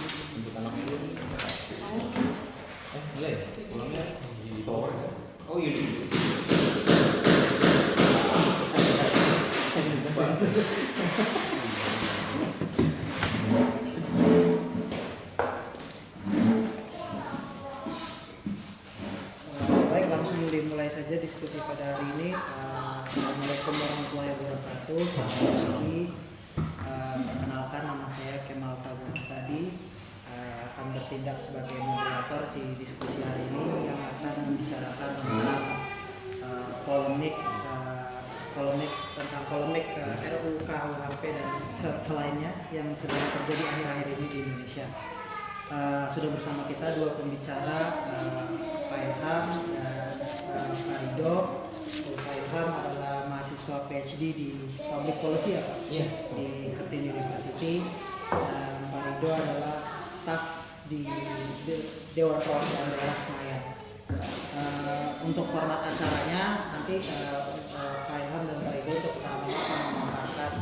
Jemput anak dulu. Iya ya, pulangnya di sore ya. Oh iya. Baik, langsung dimulai saja diskusi pada hari ini. Assalamualaikum warahmatullahi wabarakatuh. Selamat pagi. Perkenalkan, nama saya Kemal Fazal tadi, akan bertindak sebagai moderator di diskusi hari ini yang akan membicarakan tentang polemik RUU KUHP dan selainnya yang sedang terjadi akhir-akhir ini di Indonesia. Sudah bersama kita dua pembicara, Pak Ilham dan Pak Rido. Pak Ilham adalah mahasiswa PhD di Public Policy ya Pak? Iya. Di Curtin University. Dan Pak Rido adalah staf di Dewan Perwakilan Daerah Senayan. Untuk format acaranya nanti Pak Ilham dan Pak Rido akan memaparkan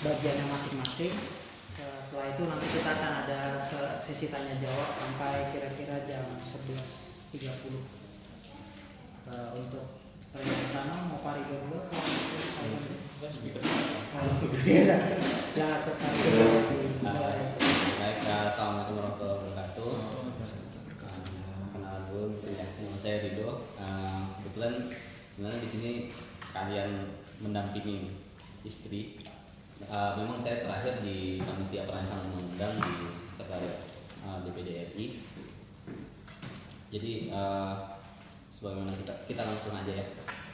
bagiannya masing-masing. Setelah itu nanti kita akan ada sesi tanya jawab sampai kira-kira jam 11.30. Untuk periode pertama mau Pak Rido dulu atau Baik, assalamualaikum warahmatullahi wabarakatuh. Kenalan dulu, nama saya Rido. Kebetulan sebenarnya di sini sekalian mendampingi istri. Memang saya terakhir di panitia perancangan undang-undang di sekretariat DPD RI. Jadi sebagaimana kita langsung aja ya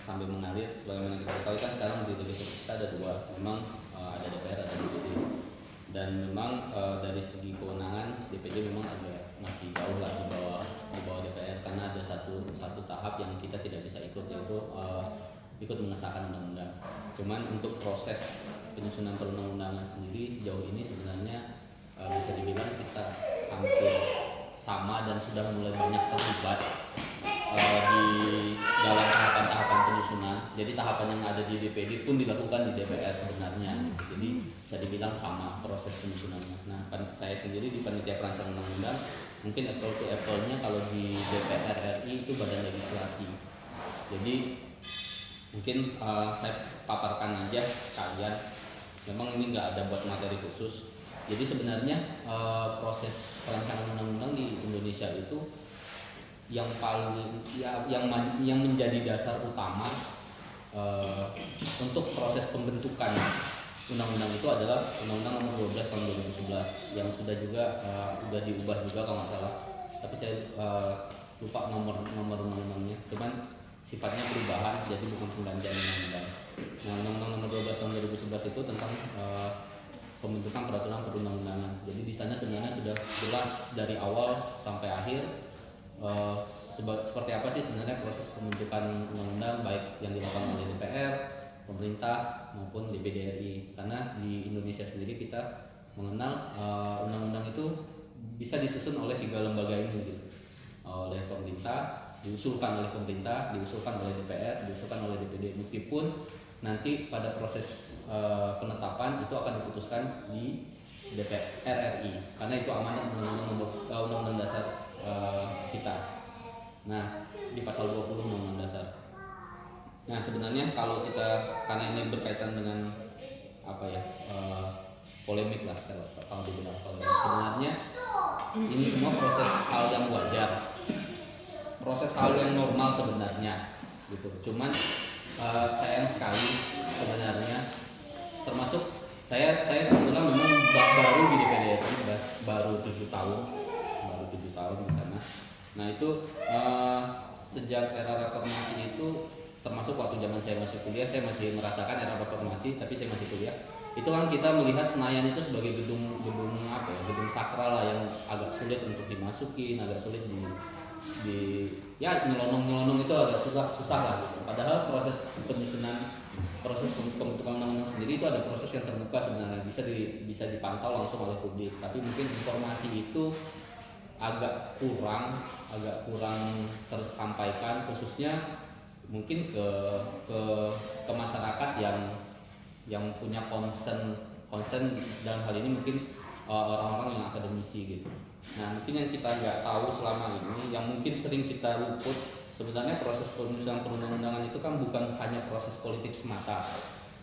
sambil mengalir. Sebagaimana kita ketahui kan sekarang di legislatif kita ada dua, memang ada DPR ada DPD. Dan memang dari segi kewenangan DPD memang agak masih jauh lah di bawah DPR karena ada satu tahap yang kita tidak bisa ikut, yaitu ikut mengesahkan undang-undang. Cuman untuk proses penyusunan perundang-undangan sendiri sejauh ini sebenarnya bisa dibilang kita hampir sama dan sudah mulai banyak terlibat di dalam tahapan-tahapan penyusunan. Jadi tahapan yang ada di DPD pun dilakukan di DPR sebenarnya. Jadi bisa dibilang sama proses penyusunannya. Nah, saya sendiri di panitia perancangan undang-undang mungkin apple to apple-nya kalau di DPR RI itu badan legislasi. Jadi mungkin saya paparkan aja sekalian. Memang ini nggak ada buat materi khusus. Jadi sebenarnya proses perancangan undang-undang di Indonesia itu yang paling yang menjadi dasar utama untuk proses pembentukan undang-undang itu adalah Undang-Undang Nomor 12 Tahun 2011 yang sudah juga sudah diubah juga kalau nggak salah. Tapi saya lupa nomor undang-undangnya. Cuman sifatnya perubahan, jadi bukan penggantian undang-undang. Nah, Undang-Undang Nomor 12 Tahun 2011 itu tentang pembentukan peraturan perundang-undangan. Jadi di sana sebenarnya sudah jelas dari awal sampai akhir seperti apa sih sebenarnya proses pembentukan undang-undang baik yang dilakukan oleh DPR, pemerintah maupun DPD RI. Karena di Indonesia sendiri kita mengenal undang-undang itu bisa disusun oleh 3 lembaga ini gitu. Oleh pemerintah, diusulkan oleh pemerintah, diusulkan oleh DPR, diusulkan oleh DPD, meskipun nanti pada proses penetapan itu akan diputuskan di DPR RI karena itu amanat Undang-Undang Dasar kita. Nah, di pasal 20 Undang-Undang Dasar. Nah, sebenarnya kalau kita karena ini berkaitan dengan apa ya polemik lah kalau dibilang polemik. Sebenarnya ini semua proses hal yang wajar, proses hal yang normal sebenarnya gitu. Cuman sayang sekali sebenarnya, termasuk saya kebetulan memang baru di DPD RI, baru 7 tahun di sana. Nah itu sejak era reformasi itu, termasuk waktu zaman saya masih kuliah, saya masih merasakan era reformasi, tapi saya masih kuliah. Itu kan kita melihat Senayan itu sebagai gedung apa ya, gedung sakral lah yang agak sulit untuk dimasukin, agak sulit nyelonong itu agak susah lah gitu. Padahal proses penyusunan, proses pembentukan undang-undang sendiri itu ada proses yang terbuka sebenarnya, bisa dipantau langsung oleh publik. Tapi mungkin informasi itu agak kurang tersampaikan, khususnya mungkin ke masyarakat yang punya concern dalam hal ini mungkin orang-orang yang akademisi gitu. Nah mungkin yang kita nggak tahu selama ini, yang mungkin sering kita luput, sebenarnya proses penyusunan perundang-undangan itu kan bukan hanya proses politik semata.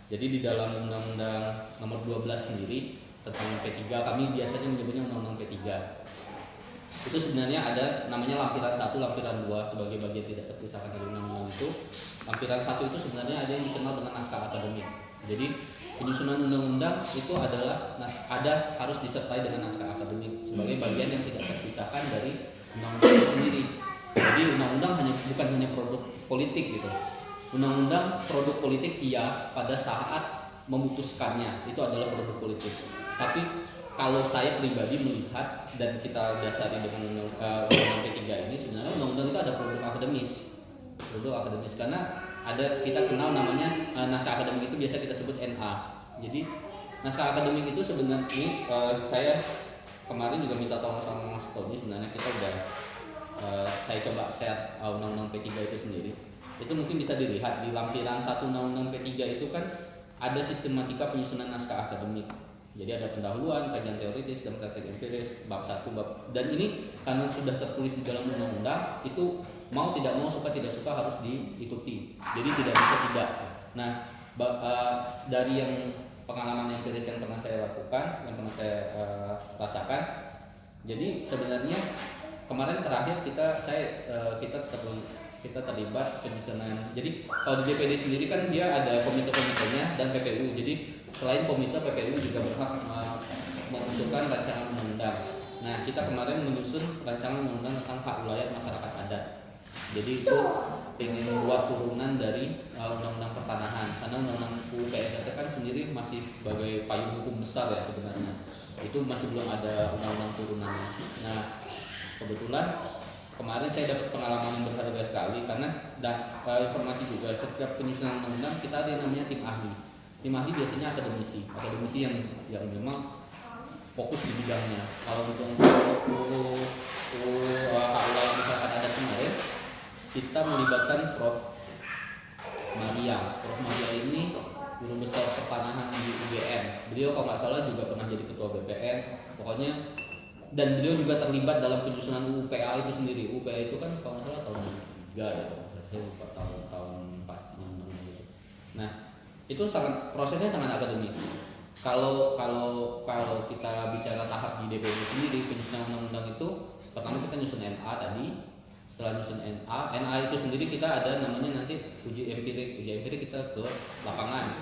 Jadi di dalam Undang-Undang Nomor 12 sendiri tentang P3, kami biasanya menyebutnya Undang-Undang P3. Itu sebenarnya ada namanya lampiran 1, lampiran 2 sebagai bagian tidak terpisahkan dari undang-undang itu. Lampiran 1 itu sebenarnya ada yang dikenal dengan naskah akademik. Jadi penyusunan undang-undang itu adalah harus disertai dengan naskah akademik sebagai bagian yang tidak terpisahkan dari undang-undang itu sendiri. Jadi undang-undang bukan hanya produk politik gitu. Undang-undang produk politik iya pada saat memutuskannya itu adalah produk politik. Tapi kalau saya pribadi melihat dan kita dasari dengan undang-undang P3 ini, sebenarnya undang-undang itu ada produk akademis karena ada kita kenal namanya naskah akademik itu biasa kita sebut NA. Jadi naskah akademik itu sebenarnya saya kemarin juga minta tolong sama Mas Tony, sebenarnya kita udah saya coba share undang-undang P3 itu sendiri. Itu mungkin bisa dilihat di lampiran 1 undang-undang P3 itu kan ada sistematika penyusunan naskah akademik. Jadi ada pendahuluan, kajian teoritis, dan praktek empiris, bab 1, dan ini karena sudah tertulis di dalam undang-undang, itu mau tidak mau, suka tidak suka harus diikuti. Jadi tidak bisa tidak. Nah, dari yang pengalaman empiris yang pernah saya lakukan, yang pernah saya rasakan, jadi sebenarnya kemarin terakhir kita terlibat penyusunan. Jadi kalau di DPD sendiri kan dia ada komite-komitenya dan PPU. Jadi selain komite, PPU juga berhak mengusulkan rancangan undang-undang. Nah, kita kemarin menyusun rancangan undang-undang tentang hak wilayah masyarakat adat. Jadi itu ingin membuat turunan dari undang-undang pertanahan. Karena undang-undang UU PSDT kan sendiri masih sebagai payung hukum besar ya sebenarnya. Itu masih belum ada undang-undang turunannya. Nah, kebetulan kemarin saya dapat pengalaman yang berharga sekali karena informasi juga setiap penyusunan undang-undang kita ada yang namanya tim ahli. Tim ahli biasanya akademisi yang memang fokus di bidangnya. Kalau untuk hak wilayah masyarakat adat kemarin kita melibatkan Prof. Maria. Prof. Maria ini guru besar pertanahan di UGM. Beliau kalau nggak salah juga pernah jadi ketua BPN. Pokoknya dan beliau juga terlibat dalam penyusunan UPA itu sendiri. UPA itu kan kalau nggak salah tahun 3 ya, saya lupa tahun pastinya. Nah, itu prosesnya sangat akademis. Kalau kita bicara tahap di DPD sendiri penyusunan undang-undang itu, pertama kita nyusun NA tadi. Setelah nyusun NA itu sendiri kita ada namanya nanti uji empirik kita ke lapangan.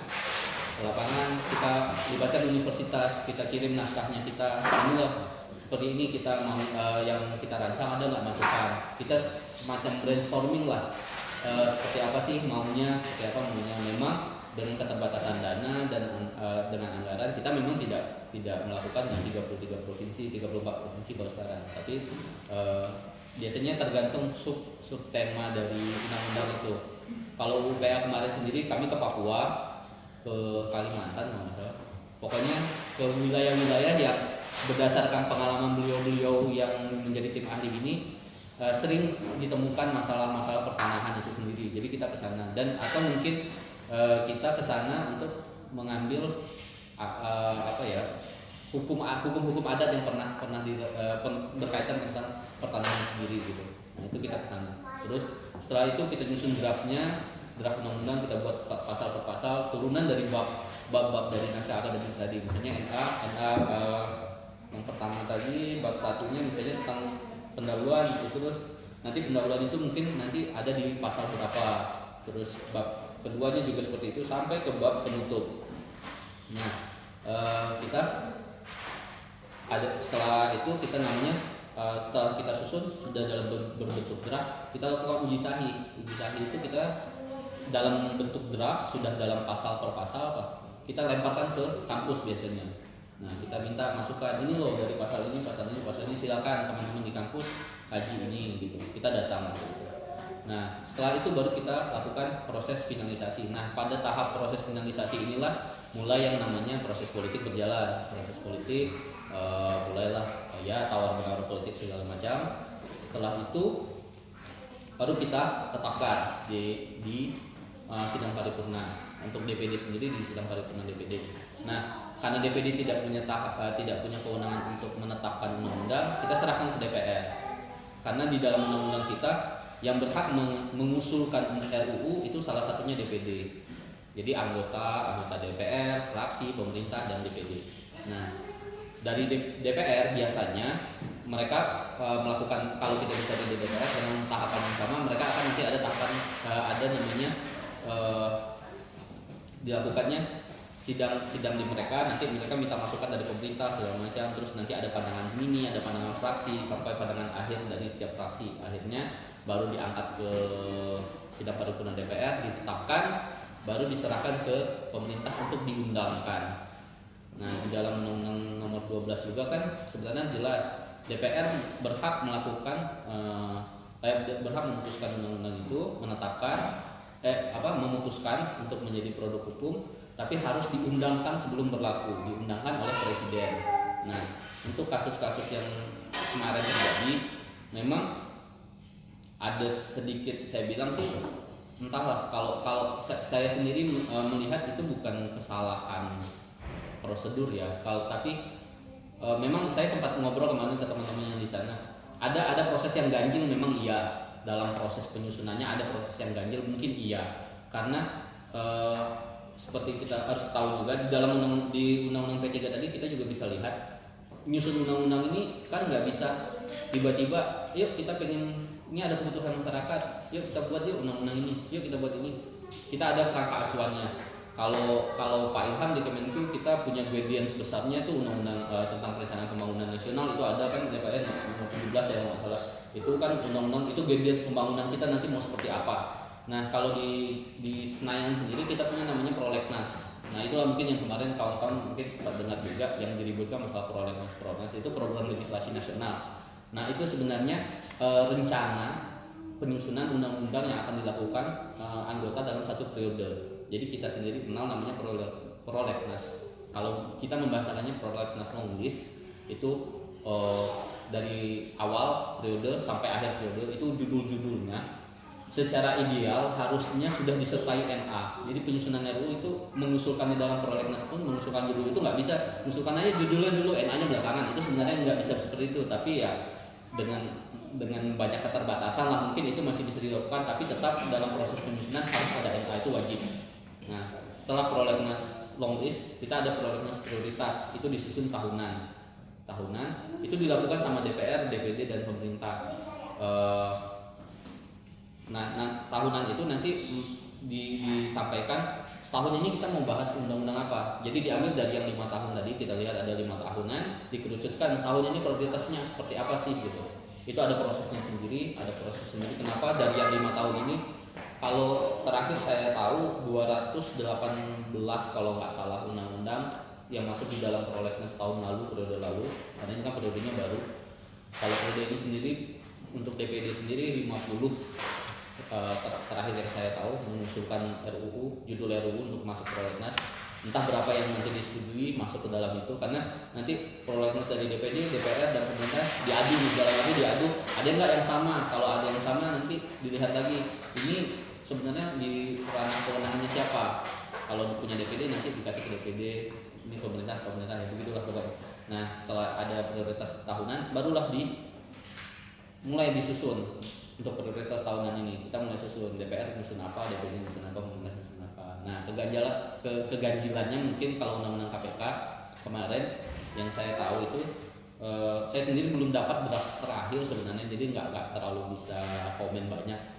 Kita libatkan universitas, kita kirim naskahnya kita, ini loh seperti ini kita mau yang kita rancang, ada nggak masukan? Kita semacam brainstorming lah, seperti apa sih maunya, memang dengan keterbatasan dana dan dengan anggaran kita memang tidak melakukan di 34 provinsi kalau sekarang, tapi biasanya tergantung sub tema dari undang-undang itu. Kalau UPA kemarin sendiri kami ke Papua, ke Kalimantan misalnya, pokoknya ke wilayah-wilayah yang berdasarkan pengalaman beliau-beliau yang menjadi tim ahli ini sering ditemukan masalah-masalah pertanahan itu sendiri. Jadi kita ke sana dan atau mungkin kita ke sana untuk mengambil hukum adat yang pernah berkaitan tentang pertanahan sendiri gitu. Nah, itu kita ke sana. Terus setelah itu kita nyusun draft undang-undang, kita buat pasal per pasal turunan dari bab dari naskah akademik tadi. Misalnya NA yang pertama tadi bab satunya misalnya tentang pendahuluan gitu, terus nanti pendahuluan itu mungkin nanti ada di pasal berapa, terus bab keduanya juga seperti itu sampai ke bab penutup. Nah, kita ada setelah itu kita namanya setelah kita susun sudah dalam berbentuk draft, kita lakukan uji sahih itu kita dalam bentuk draft sudah dalam pasal per pasal kita lemparkan ke kampus biasanya. Nah, kita minta masukan, ini loh dari pasal ini silakan teman-teman di kampus kaji ini gitu. Kita datang gitu. Nah, setelah itu baru kita lakukan proses finalisasi. Nah, pada tahap proses finalisasi inilah mulai yang namanya proses politik berjalan. Proses politik mulailah ya tawar-menawar politik segala macam. Setelah itu baru kita tetapkan di sidang paripurna untuk DPD sendiri, di sidang paripurna DPD. Nah, karena DPD tidak punya tidak punya kewenangan untuk menetapkan undang-undang, kita serahkan ke DPR. Karena di dalam undang-undang kita yang berhak mengusulkan RUU itu salah satunya DPD. Jadi anggota DPR, fraksi, pemerintah, dan DPD. Nah, dari DPR biasanya mereka melakukan, kalau kita bisa di DPR dengan tahapan yang sama, mereka akan nanti ada tahapan ada namanya dilakukannya sidang di mereka, nanti mereka minta masukan dari pemerintah segala macam, terus nanti ada pandangan ini, ada pandangan fraksi, sampai pandangan akhir dari tiap fraksi, akhirnya baru diangkat ke sidang paripurna DPR, ditetapkan, baru diserahkan ke pemerintah untuk diundangkan. Nah, di dalam Undang-Undang Nomor 12 juga kan sebenarnya jelas DPR berhak melakukan berhak memutuskan undang-undang itu, menetapkan memutuskan untuk menjadi produk hukum, tapi harus diundangkan sebelum berlaku, diundangkan oleh presiden. Nah, untuk kasus-kasus yang kemarin terjadi, memang ada sedikit, saya bilang sih, entahlah, kalau saya sendiri melihat itu bukan kesalahan prosedur ya, tapi memang saya sempat ngobrol kemarin ke teman-teman yang di sana. Ada proses yang ganjil, memang iya, dalam proses penyusunannya ada proses yang ganjil, mungkin iya, karena seperti kita harus tahu juga di dalam undang-undang P3 tadi kita juga bisa lihat nyusun undang-undang ini kan nggak bisa tiba-tiba yuk kita pengen, ini ada kebutuhan masyarakat, yuk kita buat yuk undang-undang ini, yuk kita buat ini. Kita ada kerangka acuannya. Kalau Pak Ilham di Kemenku kita punya guidelines besarnya itu undang-undang tentang perencanaan pembangunan nasional, itu ada kan DPR nomor 17 ya kalau nggak salah. Itu kan undang-undang, itu guidelines pembangunan kita nanti mau seperti apa. Nah, kalau di Senayan sendiri kita punya namanya Prolegnas. Nah, itulah mungkin yang kemarin kawan-kawan mungkin sempat dengar juga yang diributkan masalah Prolegnas itu program legislasi nasional. Nah, itu sebenarnya rencana penyusunan undang-undang yang akan dilakukan anggota dalam satu periode. Jadi kita sendiri kenal namanya Prolegnas. Kalau kita membahasakannya Prolegnas long list itu dari awal periode sampai akhir periode itu judul-judulnya secara ideal harusnya sudah disertai NA. Jadi penyusunan RUU itu mengusulkan di dalam Prolegnas pun mengusulkan judul itu nggak bisa mengusulkan aja judulnya dulu, NA-nya belakangan. Itu sebenarnya nggak bisa seperti itu. Tapi ya dengan banyak keterbatasan lah mungkin itu masih bisa dilakukan. Tapi tetap dalam proses penyusunan harus ada NA, itu wajib. Nah, setelah Prolegnas long list kita ada Prolegnas prioritas, itu disusun tahunan itu dilakukan sama DPR, DPD, dan pemerintah. Nah, tahunan itu nanti disampaikan setahun ini kita mau bahas undang-undang apa. Jadi diambil dari yang 5 tahun tadi, kita lihat ada 5 tahunan, dikerucutkan tahun ini prioritasnya seperti apa sih gitu. Itu ada prosesnya sendiri, Kenapa dari yang 5 tahun ini? Kalau terakhir saya tahu 218 kalau nggak salah undang-undang yang masuk di dalam Prolegnas tahun lalu, periode lalu, karena ini kan periodenya baru. Kalau periode ini sendiri untuk DPD sendiri 50 terakhir yang saya tahu mengusulkan judul RUU untuk masuk Prolegnas. Entah berapa yang nanti disetujui masuk ke dalam itu, karena nanti Prolegnas dari DPD, DPR, dan pemerintah diadu, ada nggak yang sama. Kalau ada yang sama nanti dilihat lagi ini sebenarnya di ranah kewenangannya siapa. Kalau punya DPD nanti dikasih ke DPD, ini pemerintah ya begitulah pokoknya. Nah, setelah ada prioritas tahunan barulah mulai disusun untuk prioritas tahunan ini. Kita mulai susun DPR menyusun apa, DPD menyusun apa, pemerintah menyusun apa. Nah, keganjilannya mungkin kalau undang-undang KPK kemarin yang saya tahu itu saya sendiri belum dapat draft terakhir sebenarnya, jadi nggak terlalu bisa komen banyak.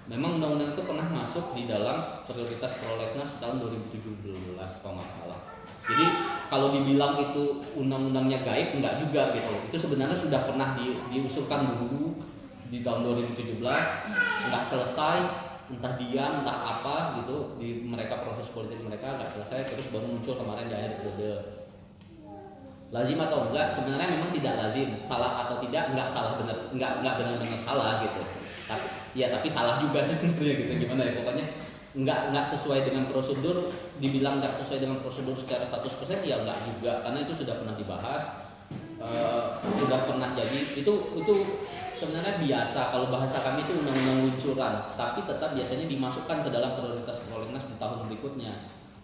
Memang undang-undang itu pernah masuk di dalam prioritas Prolegnas tahun 2017 kalau nggak salah. Jadi kalau dibilang itu undang-undangnya gaib, enggak juga gitu. Itu sebenarnya sudah pernah diusulkan dulu di tahun 2017, enggak selesai, entah diam, entah apa gitu, di mereka proses politik mereka enggak selesai, terus baru muncul kemarin di akhir periode. Lazim atau enggak? Sebenarnya memang tidak lazim. Salah atau tidak? Enggak salah benar, enggak benar-benar salah gitu. Tapi salah juga sebenarnya gitu. Gimana ya, pokoknya enggak sesuai dengan prosedur. Dibilang enggak sesuai dengan prosedur secara 100% ya enggak juga, karena itu sudah pernah dibahas, sudah pernah jadi. Itu sebenarnya biasa, kalau bahasa kami itu undang-undang luncuran, tapi tetap biasanya dimasukkan ke dalam prioritas Prolegnas di tahun berikutnya.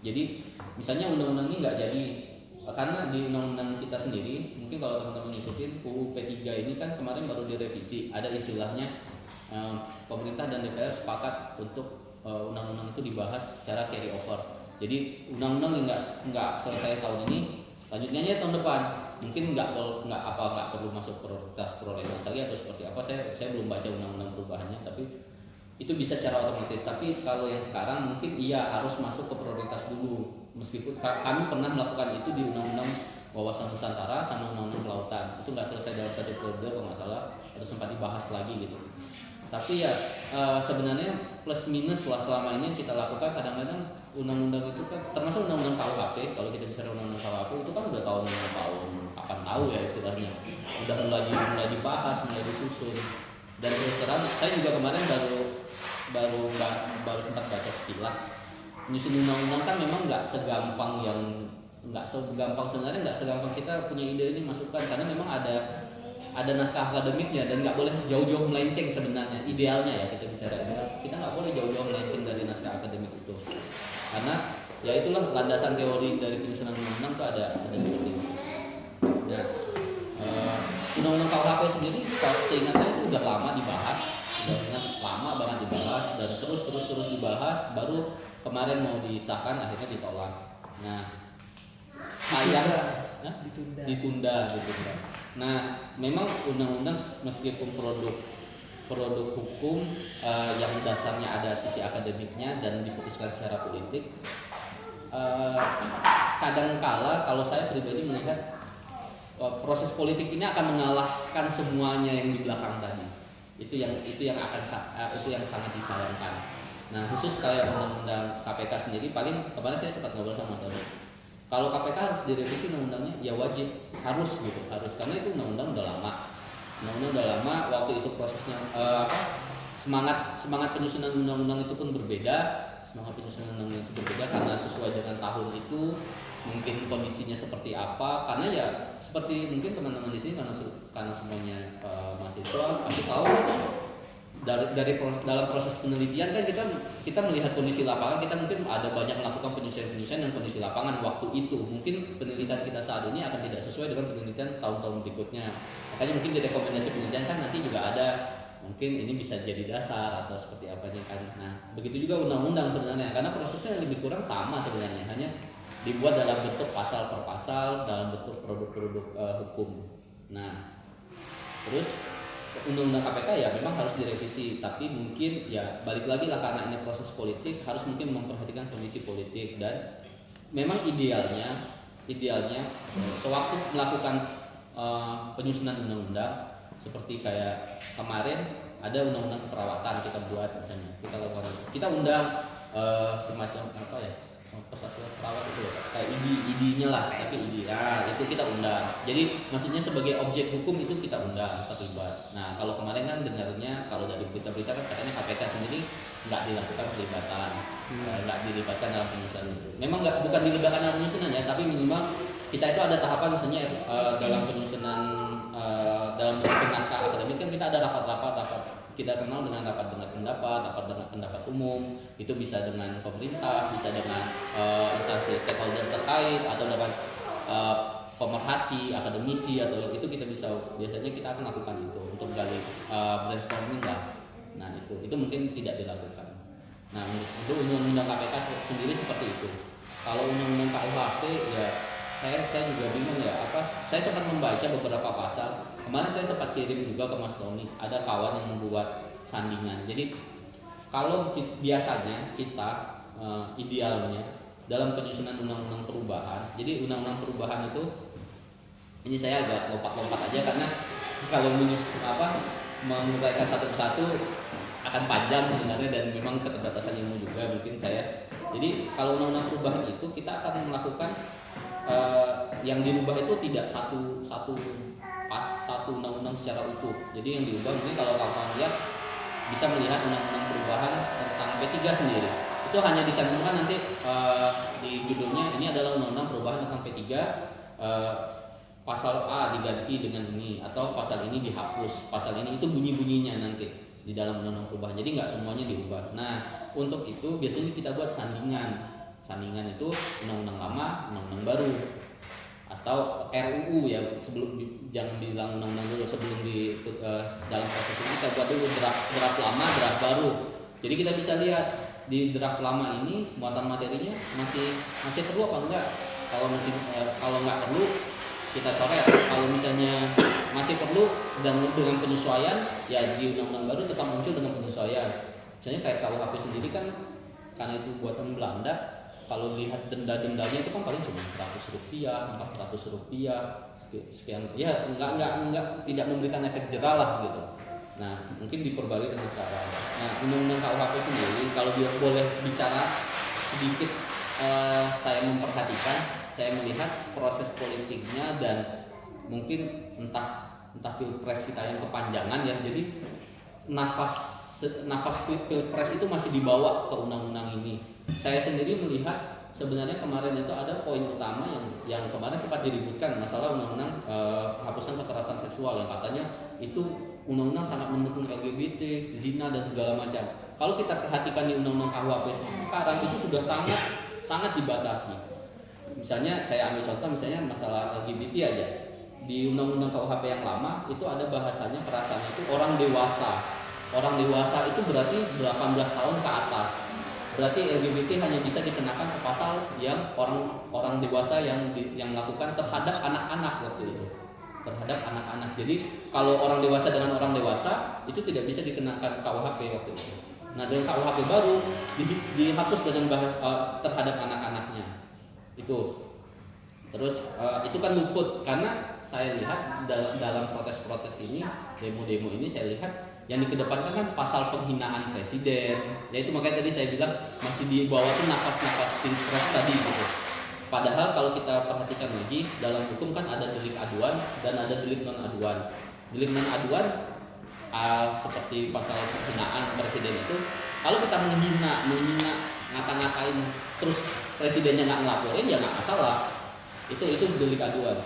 Jadi misalnya undang-undang ini nggak jadi karena di undang-undang kita sendiri, mungkin kalau teman-teman ngikutin UU P3 ini kan kemarin baru direvisi, ada istilahnya pemerintah dan DPR sepakat untuk undang-undang itu dibahas secara carry over. Jadi undang-undang yang nggak selesai tahun ini, selanjutnya tahun depan mungkin nggak perlu masuk prioritas prolegnas lagi atau seperti apa. Saya belum baca undang-undang perubahannya, tapi itu bisa secara otomatis. Tapi kalau yang sekarang mungkin iya harus masuk ke prioritas dulu. Meskipun kami pernah melakukan itu di undang-undang wawasan Nusantara sama undang-undang kelautan, itu nggak selesai dalam satu periode kalau nggak salah, harus sempat dibahas lagi gitu. Tapi ya sebenarnya plus minus lah selama ini yang kita lakukan. Kadang-kadang undang-undang itu kan termasuk undang-undang KUHP, kalau kita bicara undang-undang KUHP itu kan udah tahun kapan tahu ya istilahnya, udah mulai dibahas, mulai disusun. Dan terus terang saya juga kemarin baru sempat baca sekilas. Menyusun undang-undang kan memang nggak segampang sebenarnya nggak segampang kita punya ide ini masukkan, karena memang ada naskah akademiknya dan nggak boleh jauh-jauh melenceng sebenarnya. Idealnya ya kita bicara, kita nggak boleh jauh-jauh melenceng dari naskah akademik itu, karena ya itulah landasan teori dari penyusunan undang-undang itu ada seperti itu. Nah, undang-undang KUHP sendiri seingat saya itu udah lama dibahas, lama banget dibahas dan terus dibahas, baru kemarin mau disahkan akhirnya ditolak. Nah, sayang ditunda. Nah, memang undang-undang meskipun produk hukum yang dasarnya ada sisi akademiknya dan diputuskan secara politik, kadangkala kalau saya pribadi melihat proses politik ini akan mengalahkan semuanya yang di belakang tadi. Itu yang sangat disayangkan. Nah, khusus kayak undang-undang KPK sendiri, paling kemarin saya sempat ngobrol sama Tony. Kalau KPK harus direvisi undang-undangnya, ya wajib, harus karena itu undang-undang udah lama. Waktu itu prosesnya semangat penyusunan undang-undang itu pun berbeda. Karena sesuai dengan tahun itu, mungkin kondisinya seperti apa. Karena ya seperti mungkin teman-teman di sini karena semuanya mahasiswa pasti tahu. Dalam proses penelitian kan kita melihat kondisi lapangan, kita mungkin ada banyak melakukan penyusunan dan kondisi lapangan waktu itu. Mungkin penelitian kita saat ini akan tidak sesuai dengan penelitian tahun-tahun berikutnya. Makanya mungkin di rekomendasi penelitian kan nanti juga ada, mungkin ini bisa jadi dasar atau seperti apanya kan. Nah, begitu juga undang-undang sebenarnya, karena prosesnya lebih kurang sama sebenarnya, hanya dibuat dalam bentuk pasal per pasal, dalam bentuk produk-produk hukum. Nah, terus undang-undang KPK ya memang harus direvisi, tapi mungkin ya balik lagi lah, karena ini proses politik harus mungkin memperhatikan kondisi politik. Dan memang idealnya sewaktu melakukan penyusunan undang-undang seperti kayak kemarin ada undang-undang keperawatan kita buat, misalnya kita undang semacam apa ya, persatuan perawat itu kayak ID-nya lah, tapi ID itu kita undang. Jadi maksudnya sebagai objek hukum itu kita undang terlibat. Nah, kalau kemarin kan dengarnya kalau dari berita-berita kan katanya KPK sendiri nggak dilakukan pelibatan, nggak dilibatkan dalam penyusunan itu. Memang bukan dilibatkan dalam penyusunan ya, tapi minimal kita itu ada tahapan, misalnya dalam penyusunan naskah akademik kan kita ada rapat-rapat. Kita kenal dengan rapat dengar pendapat umum, itu bisa dengan pemerintah, bisa dengan instansi stakeholder terkait, atau dengan pemerhati, akademisi, atau itu biasanya kita akan lakukan itu untuk gali brainstorming lah. Nah, itu mungkin tidak dilakukan. Nah, untuk undang-undang KPK sendiri seperti itu. Kalau undang-undang KUHP ya saya juga bingung ya, saya sempat membaca beberapa pasal. Kemarin saya sempat kirim juga ke Mas Tony, ada kawan yang membuat sandingan. Jadi kalau biasanya kita idealnya dalam penyusunan undang-undang perubahan, jadi undang-undang perubahan itu, ini saya agak lompat-lompat aja karena kalau menguraikan satu persatu akan panjang sebenarnya, dan memang keterbatasan ilmu juga mungkin saya. Jadi kalau undang-undang perubahan itu kita akan melakukan yang dirubah itu tidak satu undang-undang secara utuh. Jadi yang diubah mungkin kalau kamu lihat bisa melihat undang-undang perubahan tentang P3 sendiri. Itu hanya dicantumkan nanti di judulnya, ini adalah undang-undang perubahan tentang P3, pasal A diganti dengan ini, atau pasal ini dihapus, pasal ini, itu bunyi-bunyinya nanti di dalam undang-undang perubahan. Jadi nggak semuanya diubah. Nah, untuk itu biasanya kita buat sandingan itu undang-undang lama, undang-undang baru. atau RUU ya, sebelum jangan bilang undang-undang dulu, sebelum dalam proses ini kita buat dulu draft lama, draft baru. Jadi kita bisa lihat di draft lama ini muatan materinya masih perlu apa enggak. Kalau nggak perlu kita coret. Kalau misalnya masih perlu dan dengan penyesuaian, ya di undang-undang baru tetap muncul dengan penyesuaian. Misalnya kayak KUHP sendiri kan karena itu buatan Belanda, kalau lihat denda-dendanya itu kan paling cuma Rp100, Rp400, sekian, ya enggak tidak memberikan efek jerah lah gitu. Nah mungkin diperbarui dengan sekarang. Nah undang-undang KUHP sendiri kalau dia boleh bicara sedikit, saya memperhatikan, saya melihat proses politiknya dan mungkin entah pilpres kita yang kepanjangan ya, jadi nafas pilpres itu masih dibawa ke undang-undang ini. Saya sendiri melihat sebenarnya kemarin itu ada poin utama yang kemarin sempat diributkan, masalah undang-undang penghapusan kekerasan seksual yang katanya itu undang-undang sangat mendukung LGBT, zina dan segala macam. Kalau kita perhatikan di undang-undang KUHP sekarang itu sudah sangat dibatasi. Misalnya saya ambil contoh misalnya masalah LGBT aja. Di undang-undang KUHP yang lama itu ada bahasanya perasaannya itu orang dewasa. Orang dewasa itu berarti 18 tahun ke atas. Berarti LGBT hanya bisa dikenakan ke pasal yang orang dewasa yang melakukan terhadap anak-anak waktu itu. Terhadap anak-anak. Jadi kalau orang dewasa dengan orang dewasa itu tidak bisa dikenakan KUHP waktu itu. Nah, dengan KUHP baru dihapus dengan terhadap anak-anaknya. Itu. Terus itu kan luput karena saya lihat dalam protes-protes ini, demo-demo ini saya lihat yang dikedepankan kan pasal penghinaan presiden. Ya itu makanya tadi saya bilang masih di bawah tuh nafas-nafas pilpres tadi gitu. Padahal kalau kita perhatikan lagi dalam hukum kan ada delik aduan dan ada delik non aduan. Delik non aduan seperti pasal penghinaan presiden itu, kalau kita menghina, ngata-ngatain terus presidennya nggak ngelaporin ya nggak masalah. Itu delik aduan.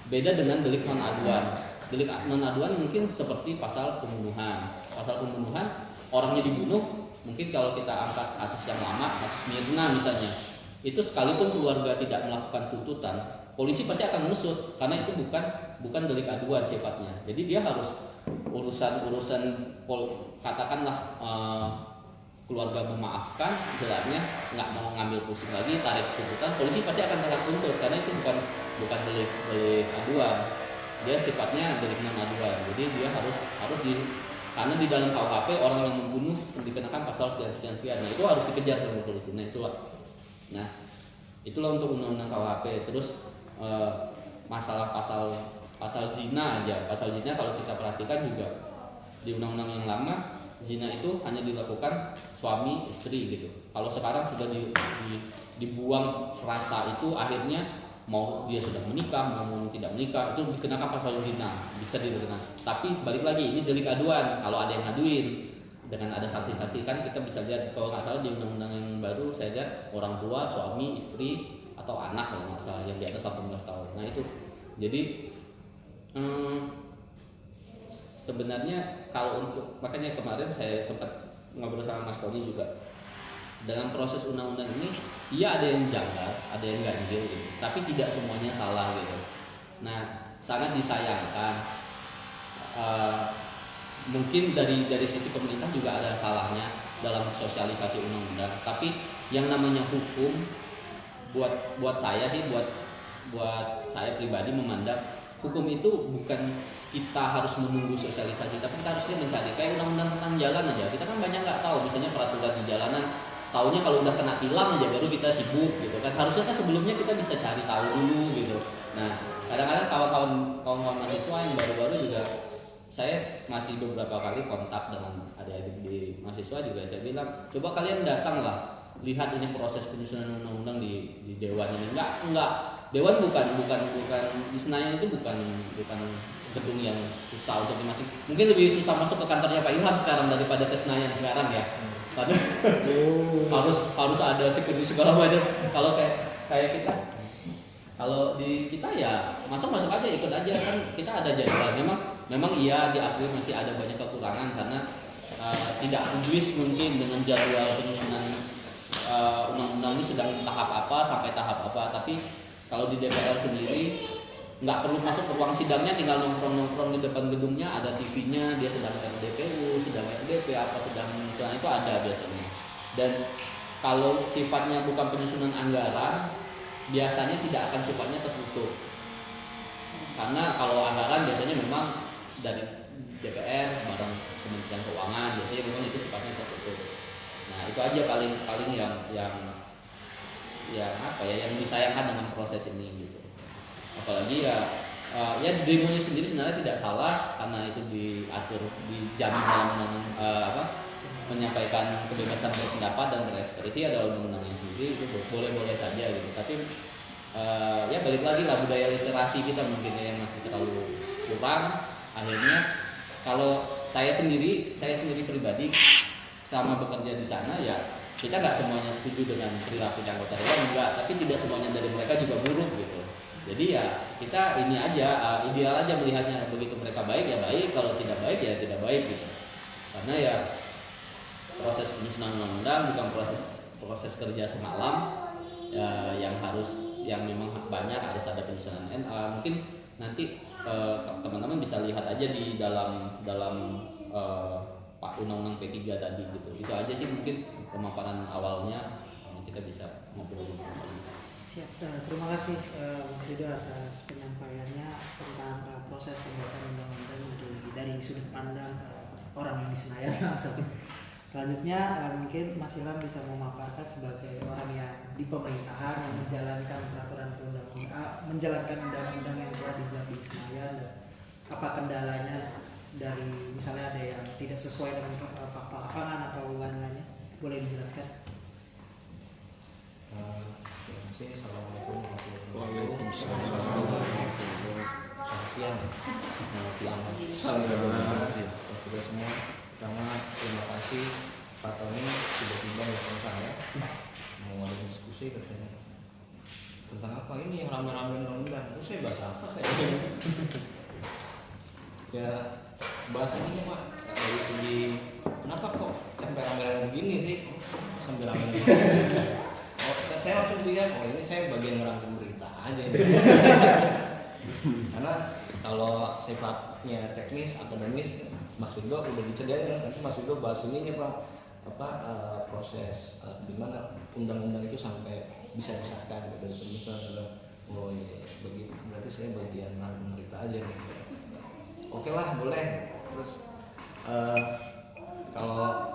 Beda dengan delik non aduan. Delik non aduan mungkin seperti pasal pembunuhan. Pasal pembunuhan orangnya dibunuh, mungkin kalau kita angkat kasus yang lama, kasus Mirna misalnya, itu sekalipun keluarga tidak melakukan tuntutan, polisi pasti akan mengusut karena itu bukan delik aduan sifatnya. Jadi dia harus urusan katakanlah keluarga memaafkan, istilahnya nggak mau ngambil pusing lagi, tarik tuntutan, polisi pasti akan tarik tuntut karena itu bukan delik aduan. Dia sifatnya delik non aduan. Jadi dia harus karena di dalam KUHP orang yang membunuh dikenakan pasal sekian. Nah, itu harus dikejar sama polisi. Nah, itulah untuk undang-undang KUHP. Terus masalah pasal zina aja. Pasal zina kalau kita perhatikan juga di undang-undang yang lama zina itu hanya dilakukan suami istri gitu. Kalau sekarang sudah dibuang frasa itu, akhirnya mau dia sudah menikah mau tidak menikah itu dikenakan pasal zina, bisa dikenakan. Tapi balik lagi ini delik aduan. Kalau ada yang ngaduin dengan ada saksi-saksi kan kita bisa lihat, kalau nggak salah di undang-undang yang baru saya lihat orang tua, suami, istri atau anak kalau nggak salah yang di atas 18 tahun. Nah itu jadi sebenarnya kalau untuk, makanya kemarin saya sempat ngobrol sama Mas Tony juga, dalam proses undang-undang ini iya ada yang janggal, ada yang ganjil gitu, tapi tidak semuanya salah gitu. Nah sangat disayangkan mungkin dari sisi pemerintah juga ada salahnya dalam sosialisasi undang-undang, tapi yang namanya hukum buat saya sih, buat saya pribadi memandang hukum itu bukan kita harus menunggu sosialisasi, tapi kita harusnya mencari kayak undang-undang tentang jalan aja. Kita kan banyak nggak tahu, misalnya peraturan di jalanan, taunya kalau udah kena tilang aja baru kita sibuk gitu kan. Harusnya kan sebelumnya kita bisa cari tahu dulu gitu. Nah kadang-kadang kawan-kawan mahasiswa yang baru-baru juga, saya masih beberapa kali kontak dengan adik-adik di mahasiswa juga, saya bilang coba kalian datanglah lihat ini proses penyusunan undang-undang di Dewan ini. Enggak. Dewan bukan di Senayan itu bukan gedung yang susah untuk dimasuki. Mungkin lebih susah masuk ke kantornya Pak Ilham sekarang daripada ke Senayan sekarang ya. Karena harus ada security segala macam. Kalau kayak kita, kalau di kita ya masuk aja, ikut aja kan, kita ada jadwal. Memang iya diakui masih ada banyak kekurangan karena tidak publis mungkin dengan jadwal penyusunan undang-undang ini sedang tahap apa sampai tahap apa. Tapi kalau di DPR sendiri nggak perlu masuk ke ruang sidangnya, tinggal nongkrong di depan gedungnya, ada TV-nya, dia sedang RDPU, sedang RDP, apa sedang itu ada biasanya. Dan kalau sifatnya bukan penyusunan anggaran, biasanya tidak akan sifatnya tertutup. Karena kalau anggaran biasanya memang dari DPR bareng Kementerian Keuangan, biasanya memang itu sifatnya tertutup. Nah itu aja paling yang apa ya, yang disayangkan dengan proses ini gitu. Apalagi ya demonya sendiri sebenarnya tidak salah karena itu diatur, dijamin dalam menyampaikan kebebasan berpendapat dan berekspresi ada undang-undangnya sendiri, itu boleh-boleh saja gitu. Tapi ya balik lagi lah, budaya literasi kita mungkin yang masih terlalu kurang. Akhirnya kalau saya sendiri pribadi sama bekerja di sana ya, kita nggak semuanya setuju dengan perilaku anggota dewan, enggak, tapi tidak semuanya dari mereka juga buruk gitu. Jadi ya kita ini aja, ideal aja melihatnya, begitu mereka baik ya baik, kalau tidak baik ya tidak baik gitu. Karena ya proses penyusunan undang-undang bukan proses kerja semalam ya, yang memang banyak harus ada penyusunan NA. Mungkin nanti teman-teman bisa lihat aja di dalam Undang-Undang P3 tadi gitu. Itu aja sih mungkin pemaparan awalnya, kita bisa ngobrol. Siap, terima kasih Mas Rido atas penyampaiannya tentang proses pembuatan undang-undang dari sudut pandang orang yang di Senayan langsung. Selanjutnya mungkin Mas Ilham bisa memaparkan sebagai orang yang di pemerintahan yang menjalankan peraturan perundang-undang, menjalankan undang-undang yang telah dibuat di Senayan, dan apa kendalanya dari misalnya ada yang tidak sesuai dengan fakta lapangan atau lain-lainnya, boleh dijelaskan? Assalamualaikum Waalaikumsalam. Selamat siang. Terima kasih kepada semua. Pertama terima kasih Pak Tony tiba-tiba nelfon saya mau ada diskusi katanya tentang apa ini yang rame-rame undang-undang. Terus saya bahas apa saya? Ya bahas ini Pak, dari segi kenapa kok sampai rame-rame begini sih, sampai rame saya langsung bilang, ini saya bagian ngerangkum berita aja. Karena kalau sifatnya teknis, akademis, Mas Rido udah disediain, nanti Mas Rido bahas ini Pak, proses gimana undang-undang itu sampai bisa disahkan gitu. Misalnya, oh iya, begitu. Berarti saya bagian ngerangkum berita aja nih. Oke lah, boleh. Terus kalau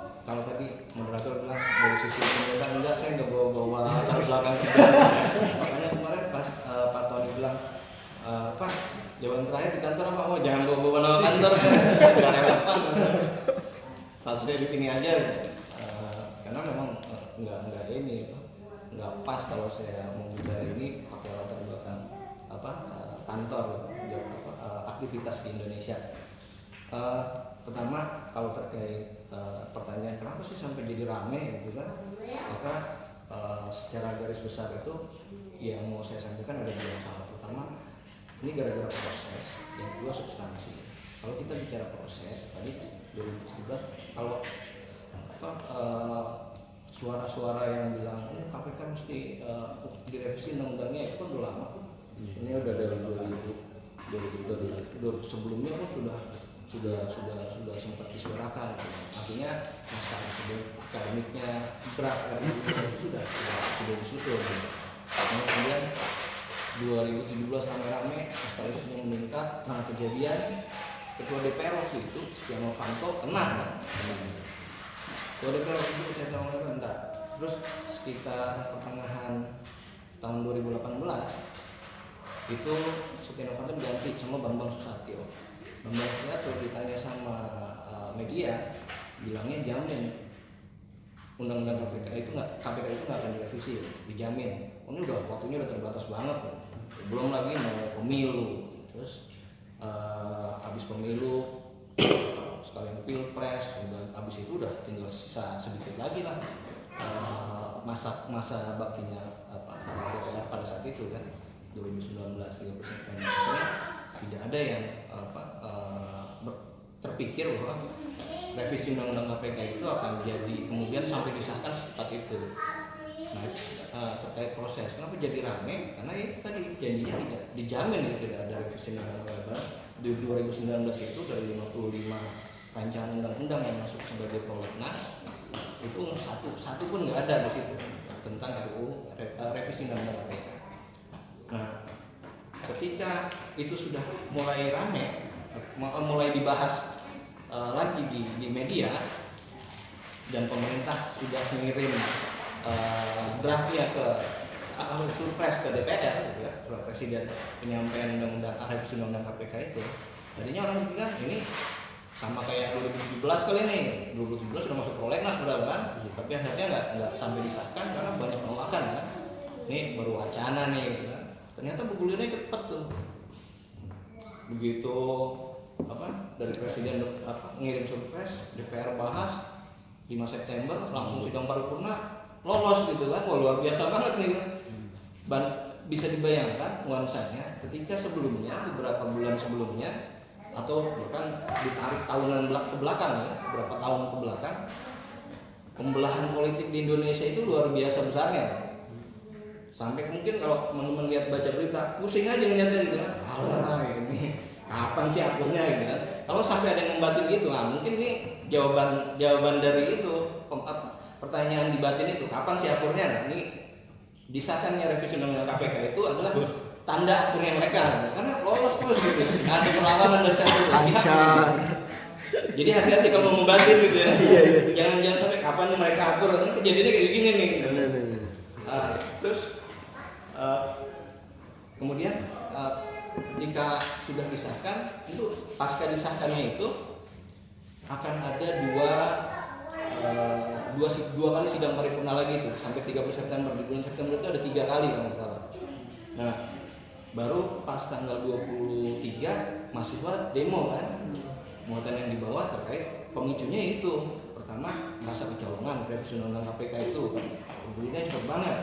tadi moderator bilang dari sisi pemerintah, enggak, saya nggak bawa latar belakang. Makanya kemarin pas Pak Tony bilang, Pak, jawaban terakhir di kantor apa? Oh, jangan bawa nama kantor, nggak relevan. Statusnya di sini aja, karena memang nggak pas kalau saya mau bicara ini pakai latar belakang kantor, aktivitas di Indonesia. Pertama kalau terkait pertanyaan kenapa sih sampai jadi rame gitu kan, maka secara garis besar itu yang mau saya sampaikan ada dua hal. Pertama, ini gara-gara proses, yang kedua substansi. Kalau kita bicara proses tadi 2017, kalau suara-suara yang bilang KPK mesti direvisi undang-undangnya itu kan udah lama. Ini udah dari 2000 sebelumnya pun sudah sempat disuarakan. Artinya naskah akademiknya draft RUU sudah disusun. Kemudian 2017 rame-rame naskah isunya meningkat, nah kejadian ketua DPR waktu itu Setia Novanto kena kan. Ketua DPR waktu itu Setia Novanto kena. Terus sekitar pertengahan tahun 2018 itu Setia Novanto diganti sama Bambang Susatyo. Bambang Susatyo ditanya sama media, bilangnya jamin undang-undang KPK itu nggak akan direvisi, dijamin. Ini udah waktunya udah terbatas banget, belum lagi mau pemilu, terus habis pemilu sekalian pilpres, dan habis itu udah tinggal sisa sedikit lagi lah masa baktinya DPR pada saat itu kan 2019 30 September. Tidak ada yang terpikir bahwa revisi undang-undang KPK itu akan jadi kemudian sampai disahkan secepat itu. Nah, terkait proses, kenapa jadi rame? Karena itu tadi janjinya tidak dijamin gitu, tidak ada revisi undang-undang. Di 2019 itu dari 55 rancangan undang-undang yang masuk sebagai prolegnas itu satu pun nggak ada di situ tentang RUU revisi undang-undang KPK. Nah, ketika itu sudah mulai rame, mulai dibahas lagi di media, dan pemerintah sudah mengirim draftnya ke surpres ke DPR, gitu ya, surat presiden penyampaian undang-undang revisi undang-undang KPK itu. Tadinya orang bilang ini sama kayak 2017 kali ini, 2017 sudah masuk prolegnas berapa kan, tapi akhirnya nggak sampai disahkan karena banyak penolakan kan. Ini baru wacana nih, gitu kan. Ternyata bergulirnya cepet tuh. Begitu dari presiden ngirim surpres, DPR bahas 5 September langsung sidang paripurna lolos gitu kan. Wah, luar biasa banget nih kan. Bisa dibayangkan nuansanya ketika sebelumnya, beberapa bulan sebelumnya, atau bahkan ditarik tahunan ke belakang ya, beberapa tahun ke belakang, pembelahan politik di Indonesia itu luar biasa besarnya. Sampai mungkin kalau teman-teman lihat baca berita, pusing aja ngeliatnya gitu kan. Alah, ini kapan sih akurnya gitu kan. Kalau sampai ada yang membatin gitu, nah mungkin ini jawaban dari itu, pertanyaan di batin itu, kapan sih akurnya? Nah, ini disahkannya revisi undang-undang KPK itu adalah tanda akurnya mereka, karena lolos terus gitu, ada perlawanan dari satu pihak. Jadi hati-hati kalau mau membatin gitu ya. Jangan sampai kapan nih mereka akur, nanti kejadiannya kayak gini nih. Terus kemudian ketika sudah disahkan, itu pasca disahkannya itu akan ada dua kali sidang paripurna lagi itu sampai 30 September. Di bulan September itu ada 3 kali kalau nggak salah. Nah, baru pas tanggal 23 mahasiswa demo kan, muatan yang dibawa terkait pemicunya itu pertama merasa kecolongan revisi undang-undang KPK itu kan, bunyinya cepet banget.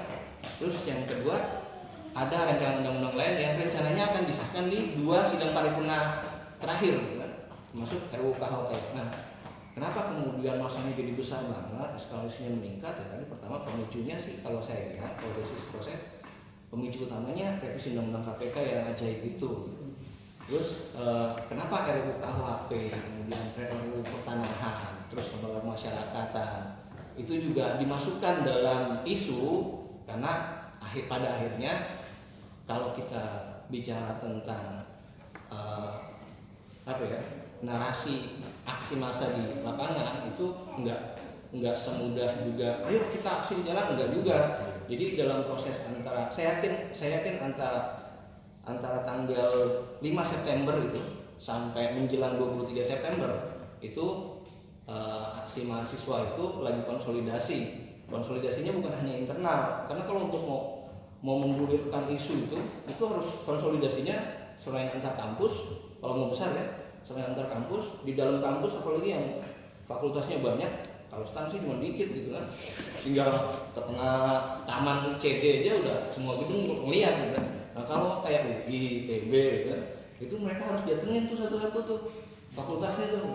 Terus yang kedua ada rancangan undang-undang lain yang rencananya akan disahkan di 2 sidang paripurna terakhir kan, termasuk RUU KUHP. Nah, kenapa kemudian masanya jadi besar banget, eskalasinya meningkat ya? Tadi pertama pemicunya sih kalau saya lihat, kalau dari sisi proses, pemicu utamanya revisi undang-undang KPK yang ajaib itu. Terus kenapa RUU KUHP, kemudian RUU pertanahan, terus lembaga masyarakatan itu juga dimasukkan dalam isu, karena pada akhirnya kalau kita bicara tentang narasi aksi massa di lapangan itu enggak semudah juga ayo kita aksi di jalan, enggak juga. Jadi dalam proses antara saya yakin antara tanggal 5 September itu sampai menjelang 23 September itu aksi mahasiswa itu lagi konsolidasinya bukan hanya internal, karena kalau untuk mau menggulirkan isu itu harus konsolidasinya selain antar kampus, kalau mau besar ya, selain antar kampus, di dalam kampus apalagi yang fakultasnya banyak, kalau stansi cuma dikit gitu kan, tinggal ke tengah taman CD aja udah semua gedung ngeliat gitu kan. Nah kalau kayak UI, ITB gitu kan, itu mereka harus datengin tuh satu-satu tuh fakultasnya tuh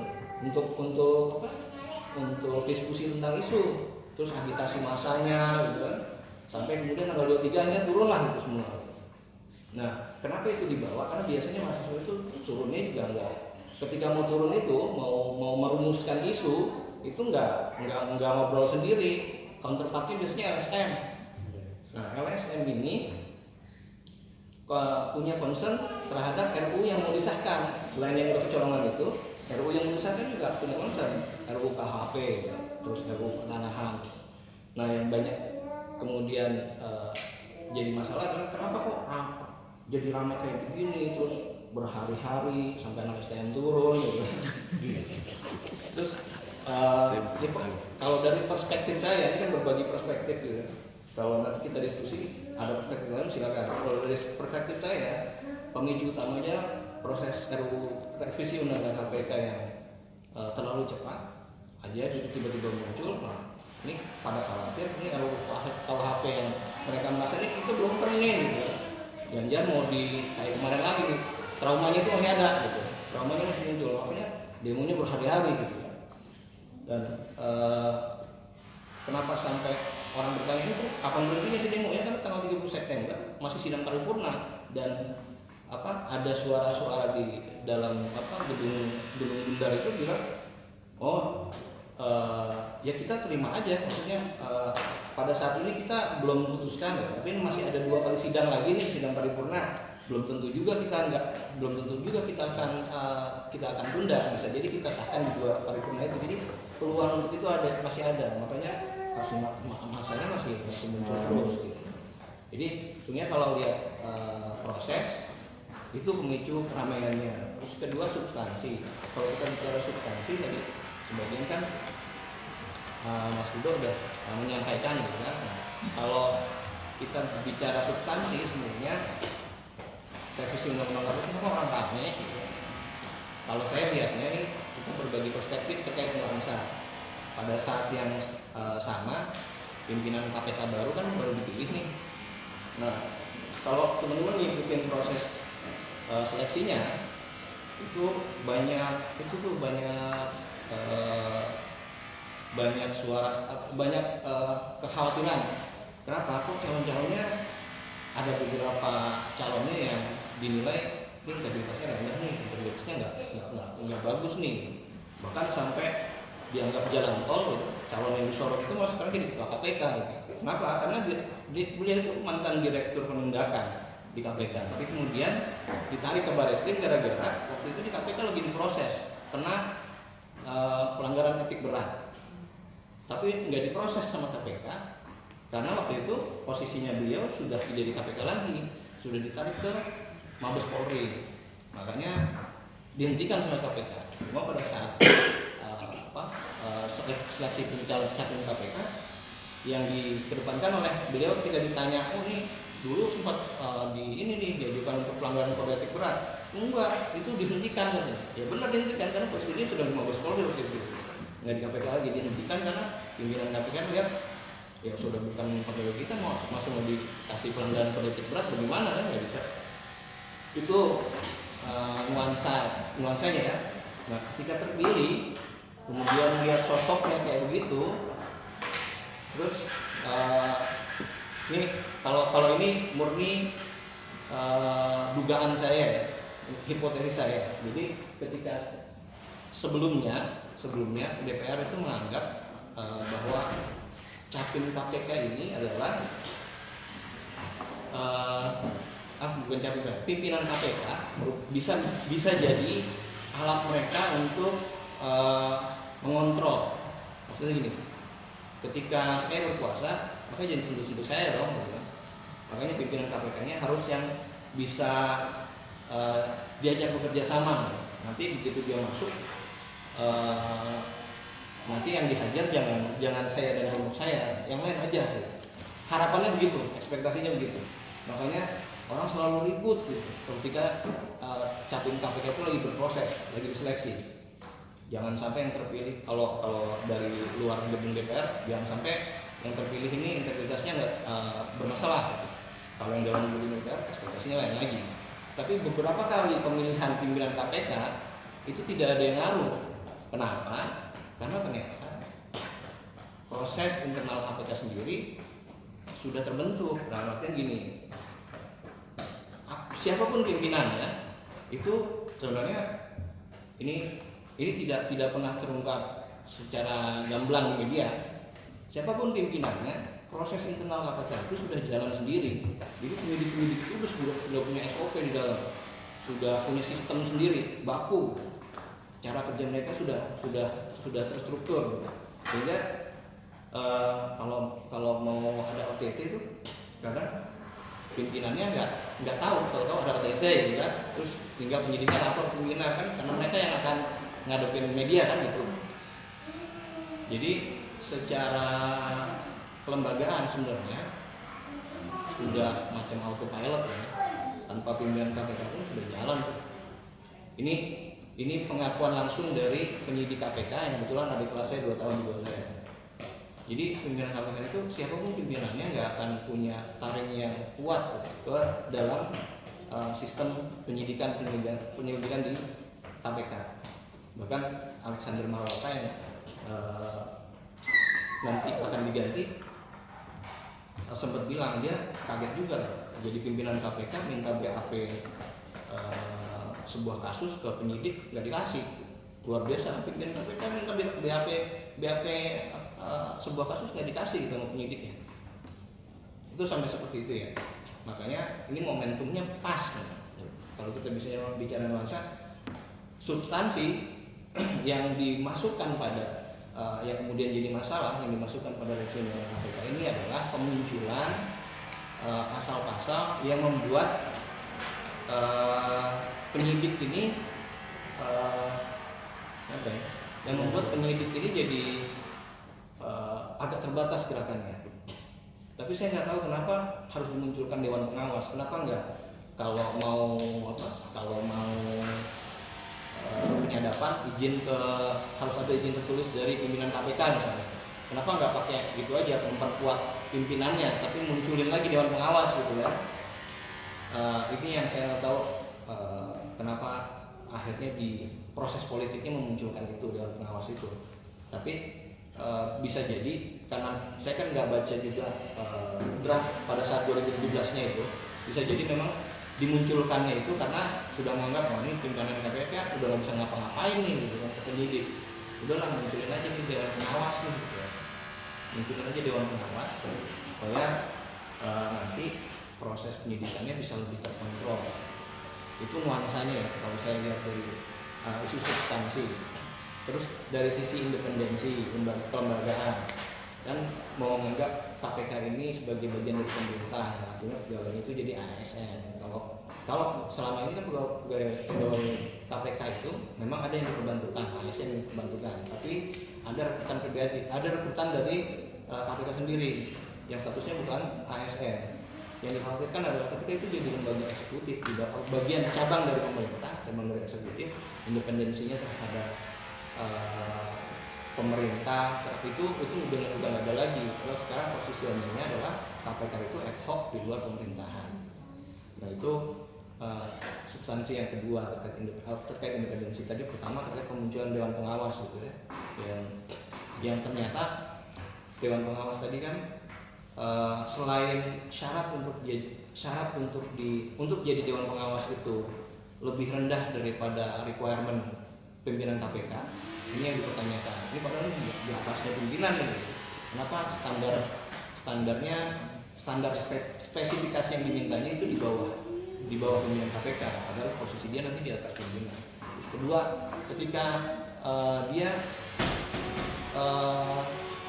untuk diskusi tentang isu, terus agitasi masanya gitu kan, sampai kemudian tanggal 23 akhirnya turun lah itu semua. Nah kenapa itu dibawa? Karena biasanya mahasiswa itu turunnya juga enggak, ketika mau turun itu mau merumuskan isu itu enggak ngobrol sendiri, counterpartnya biasanya LSM. Nah LSM ini punya concern terhadap RUU yang mau disahkan. Selain yang berkecolongan itu, RUU yang mau disahkan juga punya concern, RUU KUHP, terus RUU pertanahan. Nah yang banyak kemudian jadi masalah adalah kenapa kok jadi ramai kayak begini, terus berhari-hari sampai anak STM turun gitu. Terus kalau dari perspektif saya, ini kan berbagi perspektif gitu. Kalau nanti kita diskusi ada perspektif lain silakan. Kalau dari perspektif saya, pemicu utamanya proses RUU revisi undang-undang KPK yang terlalu cepat aja tiba-tiba muncul. Nah, ini pada khawatir ini RUU KUHP yang mereka merasa ini itu belum pernah gitu. Jangan mau di kayak kemarin lagi nih, traumanya itu masih ada gitu. Traumanya masih muncul, makanya demonya berhari-hari gitu. Dan kenapa sampai orang bertanya itu kapan berhentinya sih demo ya, kan tanggal 30 September masih sidang paripurna dan ada suara-suara di dalam gedung Bundar itu bilang ya kita terima aja, maksudnya pada saat ini kita belum memutuskan ya, tapi masih ada 2 kali sidang lagi nih, sidang paripurna, belum tentu juga kita akan tunda, bisa jadi kita sahkan di 2 paripurna itu, jadi peluang untuk itu masih ada, makanya masanya masih muncul terus gitu. Jadi sebenarnya kalau lihat proses itu pemicu keramaiannya. Terus kedua substansi. Kalau kita bicara substansi tadi sebagian kan Mas Hudo udah menyampaikan gitu kan. Nah, kalau kita bicara substansi sebenarnya revisi undang-undang KPK itu orang rame gitu. Kalau saya lihatnya ini kita berbagi perspektif terkait nuansa. Pada saat yang sama pimpinan KPK baru dipilih nih. Nah, kalau teman-teman ngikutin proses seleksinya itu banyak suara, banyak kekhawatiran. Kenapa? Kok calon-calonnya ada beberapa calonnya yang dinilai ini integritasnya rendah nih, integritasnya nggak bagus nih, bahkan sampai dianggap jalan tol gitu. Calon yang disorot itu malah sekarang jadi ketua KPK gitu. Kenapa? Karena beliau itu mantan direktur penindakan di KPK, tapi kemudian ditarik ke Bareskrim gara-gara waktu itu di KPK lagi diproses pernah pelanggaran etik berat, tapi nggak diproses sama KPK karena waktu itu posisinya beliau sudah tidak di KPK lagi, sudah ditarik ke Mabes Polri, makanya dihentikan sama KPK. Cuma pada saat seleksi capim KPK yang dikedepankan oleh beliau ketika ditanya, oh nih dulu sempat diajukan untuk pelanggaran kode etik berat, enggak, itu dihentikan katanya. Ya benar dihentikan karena posisinya sudah di Mabes Polri waktu itu, nggak di KPK lagi, dihentikan karena pimpinan KPK lihat ya sudah bukan pegawai kita, masih mau dikasih pelanggaran kode etik berat, bagaimana kan, nggak bisa. Itu nuansanya ya. Nah ketika terpilih kemudian lihat sosoknya kayak begitu, terus ini kalau ini murni dugaan saya, hipotesis saya. Jadi ketika sebelumnya DPR itu menganggap bahwa capim KPK ini adalah bukan capim, pimpinan KPK bisa jadi alat mereka untuk mengontrol. Maksudnya gini, ketika saya berkuasa maka jadi sentuh-sentuh saya dong gitu. Makanya pimpinan KPK-nya harus yang bisa diajak bekerja sama. Nanti begitu dia masuk, nanti yang dihajar jangan saya dan kelompok saya, yang lain aja gitu. Harapannya begitu, ekspektasinya begitu. Makanya orang selalu ribut gitu ketika capim KPK itu lagi berproses, lagi diseleksi. Jangan sampai yang terpilih, kalau dari luar gedung DPR, jangan sampai yang terpilih ini integritasnya nggak bermasalah. Kalau yang dalam gedung DPR, ekspektasinya lain lagi. Tapi beberapa kali pemilihan pimpinan KPK itu tidak ada yang ngaruh. Kenapa? Karena ternyata proses internal KPK sendiri sudah terbentuk. Nah, artinya gini, siapapun pimpinannya itu sebenarnya ini tidak pernah terungkap secara gamblang di media. Siapapun pimpinannya, proses internal KPK itu sudah jalan sendiri. Jadi penyidik-penyidik itu sudah punya SOP di dalam, sudah punya sistem sendiri, baku. Cara kerja mereka sudah terstruktur. Sehingga kalau mau ada OTT itu kadang pimpinannya nggak tahu ada OTT gitu kan. Terus tinggal penyidiknya lapor pimpinan kan, karena mereka yang akan ngadepin media kan gitu. Jadi secara kelembagaan sebenarnya sudah macam autopilot ya, tanpa pimpinan KPK pun sudah jalan tuh. Ini pengakuan langsung dari penyidik KPK yang kebetulan adik kelas saya 2 tahun di bawah saya. Jadi pimpinan KPK itu siapapun pimpinannya nggak akan punya taring yang kuat ke dalam sistem penyelidikan di KPK. Bahkan Alexander Marwata yang nanti akan diganti sempat bilang dia kaget juga jadi pimpinan KPK minta BAP sebuah kasus ke penyidik nggak dikasih. Luar biasa, pimpinan KPK minta BAP sebuah kasus nggak dikasih gitu sama penyidiknya. Itu sampai seperti itu ya. Makanya ini momentumnya pas. Kalau kita bisa bicara nuansa, substansi yang dimasukkan pada yang kemudian jadi masalah yang dimasukkan pada revisi undang-undang KPK ini adalah pemunculan pasal-pasal yang membuat penyidik ini yang membuat penyidik ini jadi agak terbatas gerakannya. Tapi saya nggak tahu kenapa harus dimunculkan Dewan Pengawas. Kenapa nggak kalau mau penyadapan harus ada izin tertulis dari pimpinan KPK misalnya. Kenapa nggak pakai gitu aja memperkuat pimpinannya, tapi munculin lagi Dewan Pengawas gitu ya. Ini yang saya tahu kenapa akhirnya di proses politiknya memunculkan itu Dewan Pengawas itu. Tapi bisa jadi karena saya kan nggak baca juga draft pada saat 2017-nya itu, bisa jadi memang dimunculkannya itu karena sudah menganggap ini pimpinan KPK udah nggak bisa ngapa-ngapain nih gitu kan, penyidik udahlah munculin aja nih Dewan Pengawas nih gitu ya. Munculin aja Dewan Pengawas supaya nanti proses penyidikannya bisa lebih terkontrol. Itu nuansanya ya kalau saya lihat dari isu substansi. Terus dari sisi independensi kelembagaan dan mau menganggap KPK ini sebagai bagian dari pemerintah, artinya pegawainya itu jadi ASN. Kalau selama ini kan pegawai KPK itu memang ada yang diperbantukan, ASN yang diperbantukan, tapi ada rekrutmen pribadi, ada rekrutmen dari KPK sendiri yang statusnya bukan ASN. Yang dikhawatirkan adalah ketika itu jadi lembaga eksekutif, tidak bagian cabang dari pemerintah, cabang dari eksekutif, independensinya terhadap pemerintah itu udah nggak ada lagi. Kalau sekarang positioningnya adalah KPK itu ad hoc di luar pemerintahan. Nah itu substansi yang kedua terkait independensi tadi. Pertama terkait pemunculan Dewan Pengawas gitu ya, yang ternyata Dewan Pengawas tadi kan selain syarat untuk jadi Dewan Pengawas itu lebih rendah daripada requirement pimpinan KPK, ini yang dipertanyakan. Ini padahal di atasnya pimpinan ini. Kenapa standar spesifikasi yang dimintanya itu di bawah pimpinan KPK, padahal posisi dia nanti di atas pimpinan. Terus kedua, ketika dia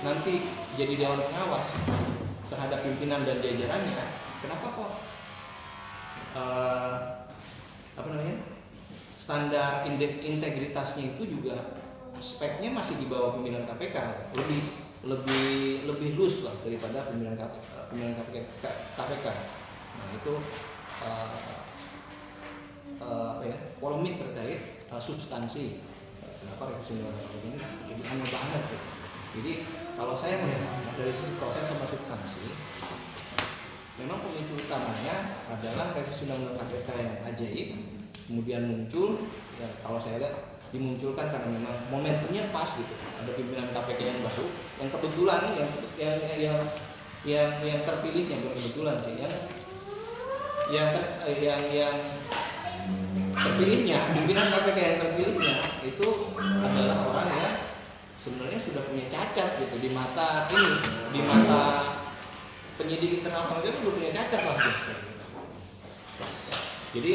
nanti jadi Dewan Pengawas terhadap pimpinan dan jajarannya, kenapa kok standar integritasnya itu juga speknya masih di bawah pimpinan KPK, lebih loose lah daripada pimpinan KPK. Nah itu polemik terkait substansi. Kenapa revisi undang-undang ini jadi aneh banget tuh. Jadi kalau saya melihat dari sisi proses sama substansi, memang pemicu utamanya adalah revisi undang-undang KPK yang ajaib, kemudian muncul, ya kalau saya lihat dimunculkan karena memang momentumnya pas gitu. Ada pimpinan KPK yang baru, yang kebetulan yang terpilihnya bukan kebetulan sih, yang terpilihnya, pimpinan KPK yang terpilihnya itu adalah orang yang sebenarnya sudah punya cacat gitu di mata penyidik internal KPK sudah punya cacat lah gitu. Jadi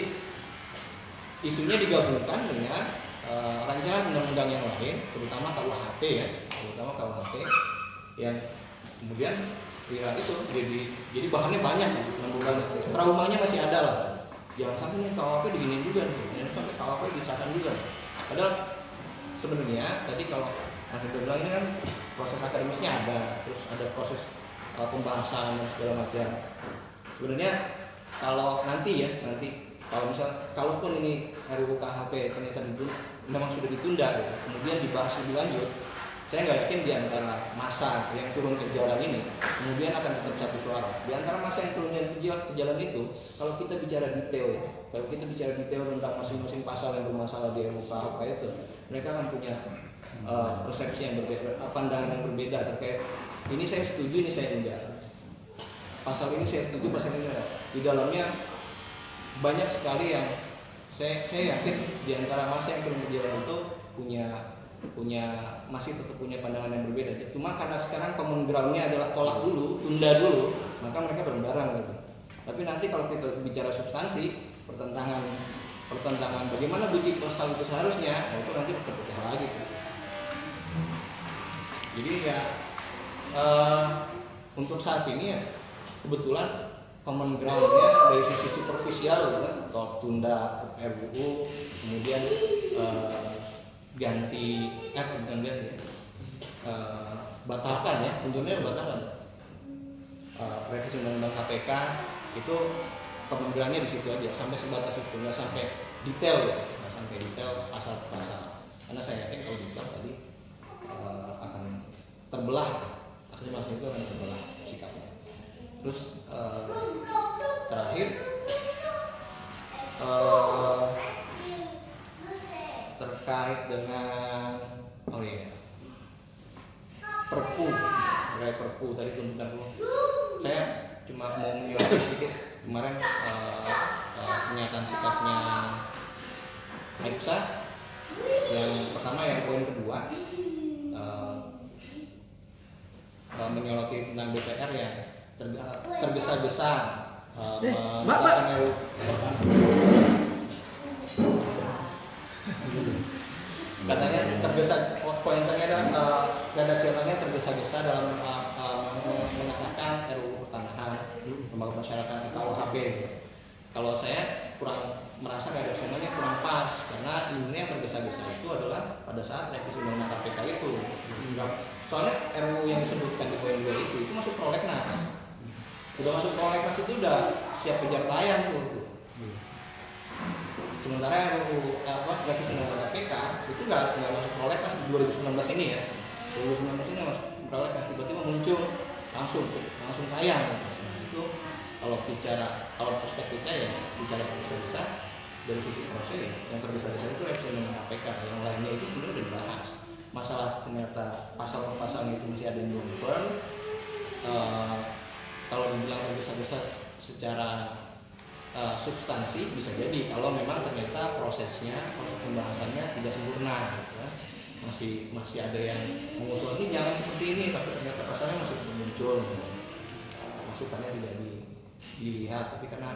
isunya digabungkan dengan rancangan undang-undang yang lain, terutama KUHP yang kemudian itu jadi bahannya banyak, traumanya masih ada lah. Jangan sampai nih KUHP diginin juga nih, jangan sampai KUHP disahkan juga. Padahal sebenarnya tadi kalau saya bilang ini kan proses akademisnya ada, terus ada proses pembahasan dan segala macam. Sebenarnya kalau kalaupun ini RUU KHP ternyata memang sudah ditunda ya, kemudian dibahas lebih lanjut, saya nggak yakin di antara masa yang turun ke jalan ini kemudian akan tetap satu suara. Di antara masa yang turun ke jalan itu, kalau kita bicara detail tentang masing-masing pasal yang bermasalah di RUU KHP itu, mereka akan punya persepsi yang berbeda, pandangan yang berbeda terkait ini saya setuju, ini saya enggak. pasal ini saya setuju, pasal ini enggak. Di dalamnya banyak sekali yang saya yakin di antara masa yang belum berjalan itu punya masih tetap punya pandangan yang berbeda. Cuma karena sekarang common ground-nya adalah tolak dulu, tunda dulu, maka mereka bareng-bareng gitu. Tapi nanti kalau kita bicara substansi, pertentangan bagaimana bunyi pasal itu seharusnya, itu nanti terpecah lagi. Jadi ya untuk saat ini ya kebetulan common ground-nya dari sisi superficial gitu kan, tunda RUU, kemudian batalkan ya, ujungnya batalkan revisi undang-undang KPK itu common ground-nya di situ aja, sampai sebatas itu, nggak sampai detail ya, nggak sampai detail pasal-pasal, karena saya yakin kalau detail tadi akan terbelah, akhirnya masa itu akan terbelah sikapnya. Terus terakhir terkait dengan Perpu tadi tuntutan dulu. Saya cuma mau menjelaskan sedikit kemarin pernyataan sikapnya Aibsa. Yang pertama, yang poin kedua menyoroti tentang DPR yang tergesa-gesa menetapkan RUU. Katanya pointernya ada tergesa-gesa dalam mengesahkan RUU pertanahan, pembangunan masyarakat di KUHP. Kalau saya kurang merasa redaksionalnya kurang pas, karena sebenarnya yang tergesa-gesa itu adalah pada saat revisi undang-undang KPK itu. Soalnya RUU yang disebutkan di poin 2 itu masuk prolegnas. Udah masuk prolegnas itu udah siap kejar tayang tuh. Sementara RUU revisi undang-undang KPK itu nggak masuk prolegnas di 2019 ini ya. 2019 ini masuk prolegnas, tiba-tiba muncul langsung tayang. Itu kalau perspektifnya ya bicara tergesa-gesa dari sisi proses ya, yang tergesa-gesa itu revisi undang-undang KPK, yang lainnya itu sebenarnya udah dibahas. Masalah ternyata pasal per pasalnya itu masih ada yang belum firm. Kalau dibilang tergesa-gesa secara substansi bisa jadi, kalau memang ternyata proses pembahasannya tidak sempurna gitu ya. Masih ada yang mengusul ini jangan seperti ini, tapi ternyata pasalnya masih muncul, masukannya tidak dilihat. Tapi karena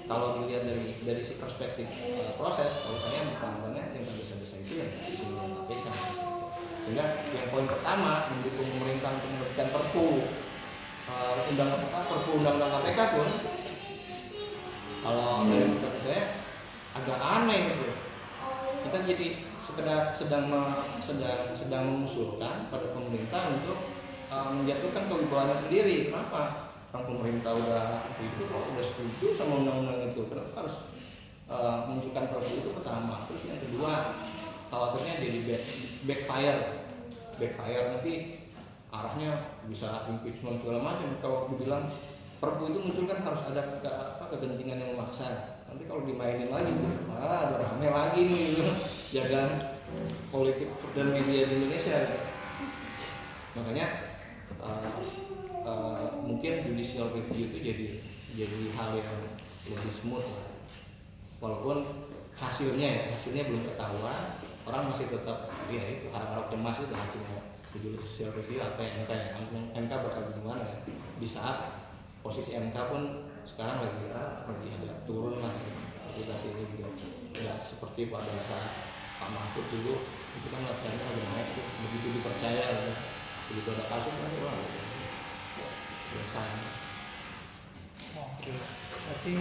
kalau dilihat dari si perspektif proses, kalau saya bukan yang tergesa-gesa itu ya sebelum KPK. Sehingga yang poin pertama mendukung pemerintah untuk menerbitkan Perpu undang-undang KPK pun, kalau dari pendapat saya agak aneh gitu. Kita jadi sedang mengusulkan pada pemerintah untuk menjatuhkan kewibawaan sendiri. Kenapa? Orang pemerintah udah setuju sama undang-undang itu, kenapa harus munculkan Perpu itu pertama. Terus yang kedua, khawatirnya jadi backfire nanti arahnya bisa impeachment segala macam. Kalau dibilang Perpu itu muncul kan harus ada kegentingan yang memaksa. Nanti kalau dimainin lagi tuh, ada rame lagi nih gitu. Jaga politik dan media di Indonesia. Makanya mungkin judicial review itu jadi hal yang lebih smooth, walaupun hasilnya belum ketahuan, orang masih tetap ya itu harap-harap cemas itu hasilnya judicial review apa yang MK bakal gimana ya. Di saat posisi MK pun sekarang lagi agak turun lah reputasi ini juga nggak seperti pada saat Pak Mahfud dulu, itu kan latihannya lagi naik tuh, begitu dipercaya begitu ada kasus nanti selesai. Oke, berarti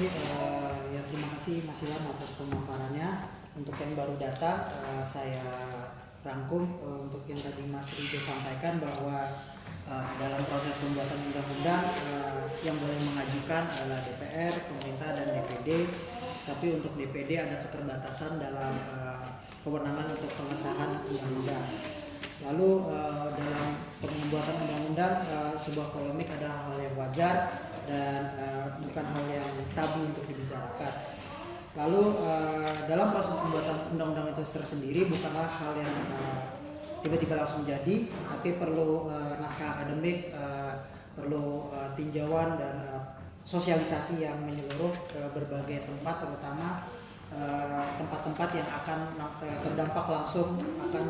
ya terima kasih Mas Ilham atas pemaparannya. Untuk yang baru datang, saya rangkum untuk yang tadi Mas Rido sampaikan bahwa dalam proses pembuatan undang-undang yang boleh mengajukan adalah DPR, pemerintah, dan DPD. Tapi untuk DPD ada keterbatasan dalam kewenangan untuk pengesahan undang-undang. Lalu dalam pembuatan undang-undang sebuah polemik adalah hal yang wajar dan bukan hal yang tabu untuk dibicarakan. Lalu dalam proses pembuatan undang-undang itu tersendiri bukanlah hal yang tiba-tiba langsung jadi, tapi perlu naskah akademik, perlu tinjauan dan sosialisasi yang menyeluruh ke berbagai tempat, terutama tempat-tempat yang akan terdampak langsung akan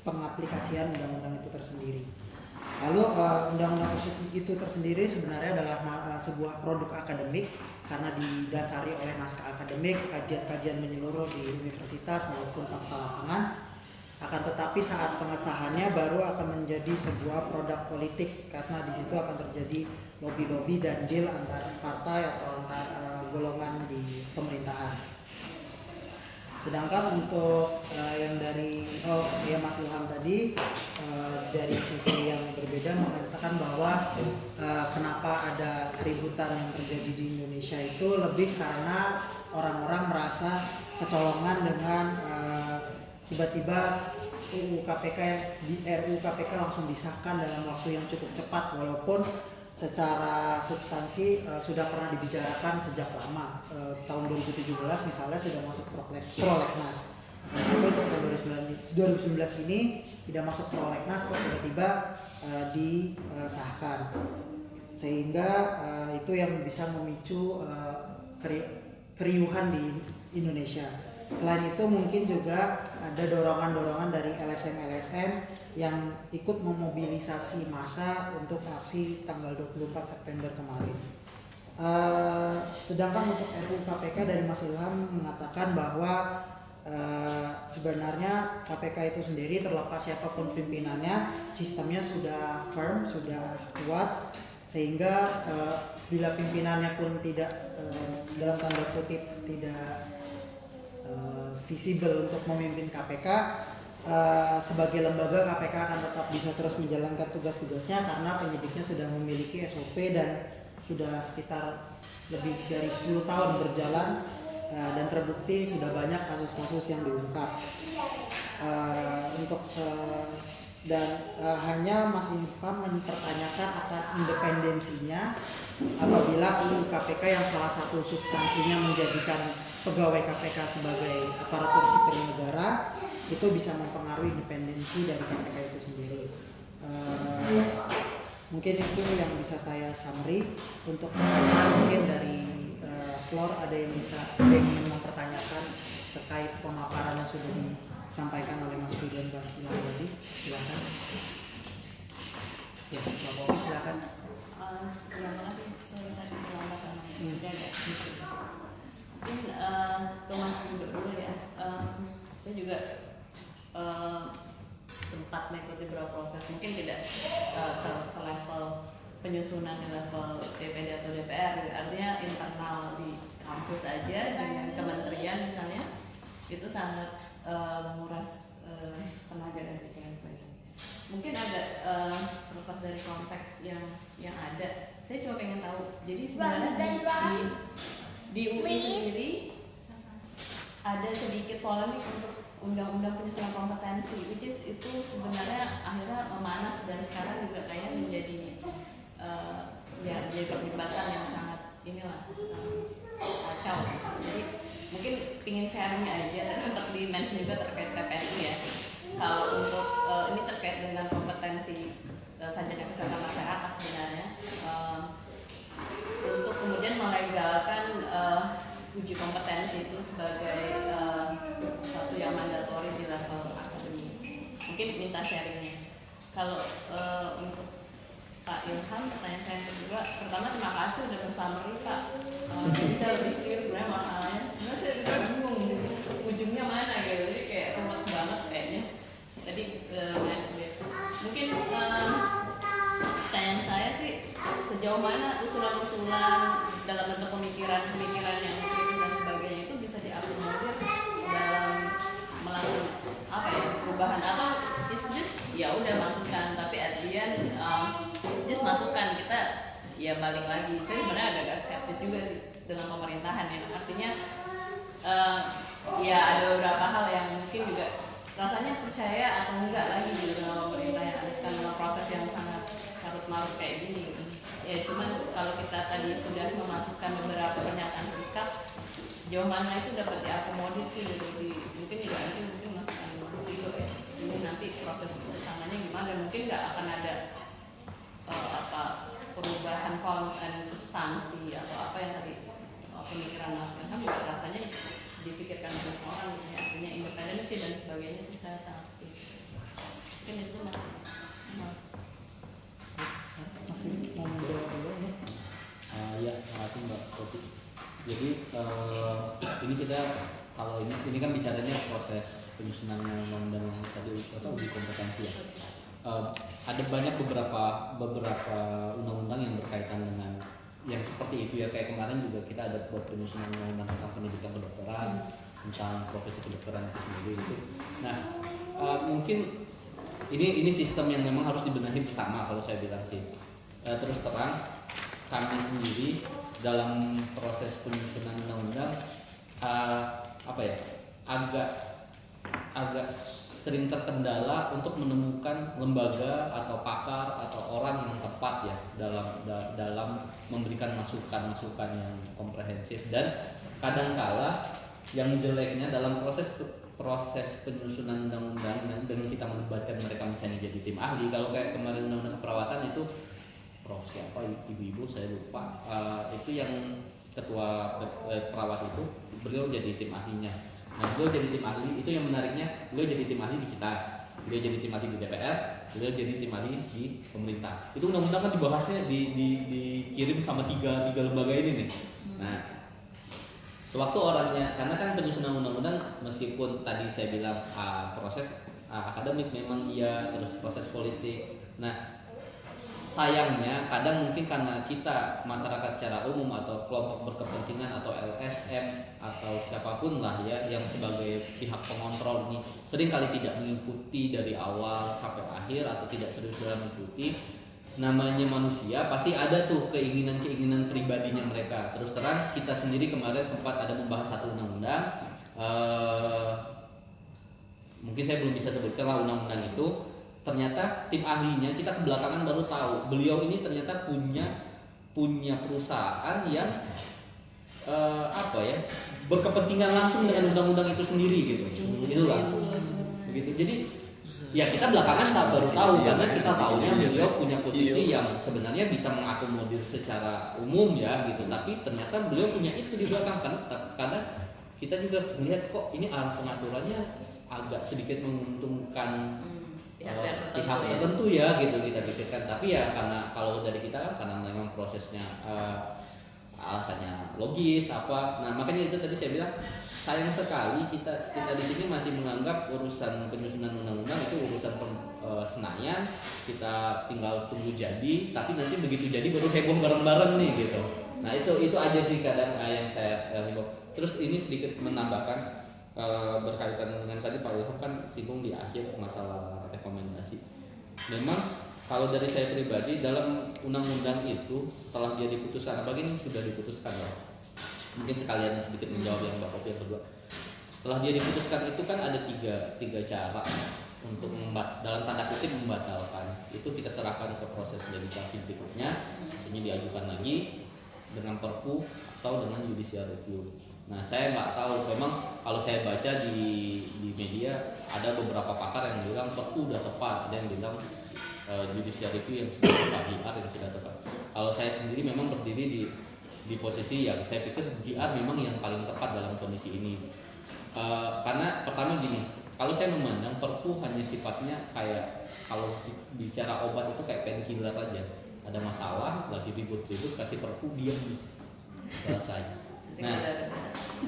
pengaplikasian undang-undang itu tersendiri. Lalu undang-undang itu tersendiri sebenarnya adalah sebuah produk akademik karena didasari oleh naskah akademik, kajian-kajian menyeluruh di universitas maupun fakta lapangan. Akan tetapi saat pengesahannya baru akan menjadi sebuah produk politik karena di situ akan terjadi lobby-lobby dan deal antar partai atau antar golongan di pemerintahan. Sedangkan untuk yang dari Mas Ilham tadi dari sisi yang berbeda mengatakan bahwa kenapa ada keributan yang terjadi di Indonesia itu lebih karena orang-orang merasa kecolongan dengan tiba-tiba RUU KPK langsung disahkan dalam waktu yang cukup cepat, walaupun secara substansi sudah pernah dibicarakan sejak lama. Tahun 2017 misalnya sudah masuk prolegnas. Tapi untuk tahun 2019 ini tidak masuk prolegnas, kok tiba-tiba disahkan. Sehingga itu yang bisa memicu keriuhan di Indonesia. Selain itu mungkin juga ada dorongan-dorongan dari LSM yang ikut memobilisasi massa untuk aksi tanggal 24 September kemarin. Sedangkan untuk RUU KPK dari Mas Ilham mengatakan bahwa sebenarnya KPK itu sendiri terlepas siapapun pimpinannya, sistemnya sudah firm, sudah kuat, sehingga bila pimpinannya pun tidak dalam tanda kutip tidak visible untuk memimpin KPK, sebagai lembaga KPK akan tetap bisa terus menjalankan tugas-tugasnya karena penyidiknya sudah memiliki SOP dan sudah sekitar lebih dari 10 tahun berjalan dan terbukti sudah banyak kasus-kasus yang diungkap. Hanya Mas Ilham mempertanyakan akan independensinya apabila RUU KPK yang salah satu substansinya menjadikan pegawai KPK sebagai aparatur sipil negara itu bisa mempengaruhi independensi dari KPK itu sendiri. Mungkin itu yang bisa saya summary. Untuk pertanyaan mungkin dari floor ada yang ingin mempertanyakan terkait pemaparan yang sudah disampaikan oleh Mas Ridwan Basila tadi. Silakan. Ya, Pak Bobi silakan. Terima kasih. Saya tadi melambat mungkin Mas dulu ya. Saya juga sempat mengikuti beberapa proses, mungkin tidak ke level penyusunan di level DPD atau DPR, artinya internal di kampus aja dengan kementerian misalnya itu sangat menguras tenaga dan pikiran saya. Mungkin agak terlepas dari konteks yang ada, saya cuma pengen tahu. Jadi sebenarnya di UI sendiri ada sedikit polemik untuk undang-undang penyusunan kompetensi, which is itu sebenarnya akhirnya memanas dan sekarang juga kayaknya menjadi menjadi perdebatan yang sangat kacau. Jadi mungkin ingin sharing aja, tadi sempat di-mention juga terkait PPNU ya. Kalau untuk ini terkait dengan kompetensi sarjana kesehatan masyarakat sebenarnya untuk kemudian melegalkan uji kompetensi itu sebagai satu yang mandatori di level akademik. Mungkin minta sharingnya. Kalau untuk Pak Ilham, pertanyaan saya yang kedua, pertama terima kasih sudah bersummary Pak. Bisa lebih clear sebenarnya masalahnya. Sebenarnya saya juga bingung ujungnya mana gitu, jadi kayak rumit banget kayaknya. Tadi mungkin pertanyaan saya sih sejauh mana usulan-usulan dalam bentuk pemikiran yang kritis dan sebagainya itu bisa diakomodir dalam melakukan perubahan, atau is just ya udah masukkan, tapi artian is just masukkan, kita ya balik lagi. Saya sebenarnya agak skeptis juga sih dengan pemerintahan ya, artinya ya ada beberapa hal yang mungkin juga rasanya percaya atau enggak lagi gitu dengan pemerintah yang ada sekarang dalam proses yang sangat carut marut kayak gini gitu. Ya cuman kalau kita tadi sudah memasukkan beberapa pernyataan sikap, jauh mana itu dapat diakomodir sih gitu. Mungkin juga nanti masukkan dulu ya, ini nanti proses kesananya gimana, dan mungkin nggak akan ada konten substansi atau apa yang tadi pemikiran Mas Ilham juga rasanya dipikirkan banyak orang gitu ya, artinya independensi dan sebagainya itu saya sangat setuju. Mungkin itu Mas. Mas Didi mau menjawab dulu ya? Ya, makasih Mbak Kopi. Jadi ini kita kalau ini kan bicaranya proses penyusunan undang-undang yang tadi uji kompetensi ya. Ada banyak beberapa undang-undang yang berkaitan dengan yang seperti itu ya, kayak kemarin juga kita ada buat penyusunan undang-undang tentang pendidikan kedokteran, tentang profesi kedokteran itu sendiri itu. Nah, mungkin ini sistem yang memang harus dibenahi bersama kalau saya bilang sih. Terus terang kami sendiri dalam proses penyusunan undang-undang agak sering terkendala untuk menemukan lembaga atau pakar atau orang yang tepat ya dalam memberikan masukan-masukan yang komprehensif. Dan kadangkala yang jeleknya dalam proses penyusunan undang-undang dengan kita melibatkan mereka misalnya jadi tim ahli. Kalau kayak kemarin undang-undang keperawatan itu Prof siapa ibu-ibu saya lupa, itu yang ketua perawat itu beliau jadi tim ahlinya. Nah, beliau jadi tim ahli itu yang menariknya, beliau jadi tim ahli di kita, beliau jadi tim ahli di DPR, beliau jadi tim ahli di pemerintah. Itu undang-undang kan dibahasnya dikirim sama tiga lembaga ini nih. Nah, sewaktu orangnya, karena kan penyusunan undang-undang meskipun tadi saya bilang proses akademik memang iya, terus proses politik. Nah, sayangnya kadang mungkin karena kita masyarakat secara umum atau kelompok berkepentingan atau LSM atau siapapun lah ya yang sebagai pihak pengontrol ini sering kali tidak mengikuti dari awal sampai akhir atau tidak serius dalam mengikuti. Namanya manusia pasti ada tuh keinginan-keinginan pribadinya mereka. Terus terang kita sendiri kemarin sempat ada membahas satu undang-undang, mungkin saya belum bisa sebutkan lah undang-undang itu. Ternyata tim ahlinya kita kebelakangan baru tahu beliau ini ternyata punya perusahaan yang berkepentingan langsung dengan undang-undang itu sendiri gitu. Itulah. Begitu. Jadi ya kita belakangan baru tahu karena kita tahunya beliau punya posisi yang sebenarnya bisa mengakomodir secara umum ya gitu. Tapi ternyata beliau punya itu di belakang kan. Karena kita juga melihat kok ini arah pengaturannya agak sedikit menguntungkan pihak tertentu ya gitu kita pikirkan. Tapi ya karena kalau dari kita kan karena memang prosesnya alasannya logis apa. Nah makanya itu tadi saya bilang sayang sekali kita di sini masih menganggap urusan penyusunan undang-undang itu urusan Senayan, kita tinggal tunggu jadi, tapi nanti begitu jadi baru heboh bareng-bareng nih gitu. Nah itu aja sih kadang yang saya heboh. Terus ini sedikit menambahkan berkaitan dengan tadi Pak Ilham kan singgung di akhir masalah rekomendasi. Memang kalau dari saya pribadi dalam undang-undang itu setelah dia diputuskan, apalagi ini sudah diputuskan ya. Mungkin sekalian sedikit menjawab yang Mbak Kopi yang kedua. Setelah dia diputuskan itu kan ada tiga cara untuk dalam tanda kutip membatalkan. Itu kita serahkan ke proses legislasi berikutnya, maksudnya diajukan lagi dengan Perpu atau dengan judicial review. Nah saya nggak tahu, memang kalau saya baca di media ada beberapa pakar yang bilang Perpu udah tepat, ada yang bilang judicial review yang sudah tepat, JR yang sudah tepat. Kalau saya sendiri memang berdiri di posisi yang saya pikir JR memang yang paling tepat dalam kondisi ini. Karena pertama gini, kalau saya memandang Perpu hanya sifatnya kayak kalau bicara obat itu kayak painkiller aja. Ada masalah, lagi ribut-ribut kasih Perpu diam, selesai. Nah,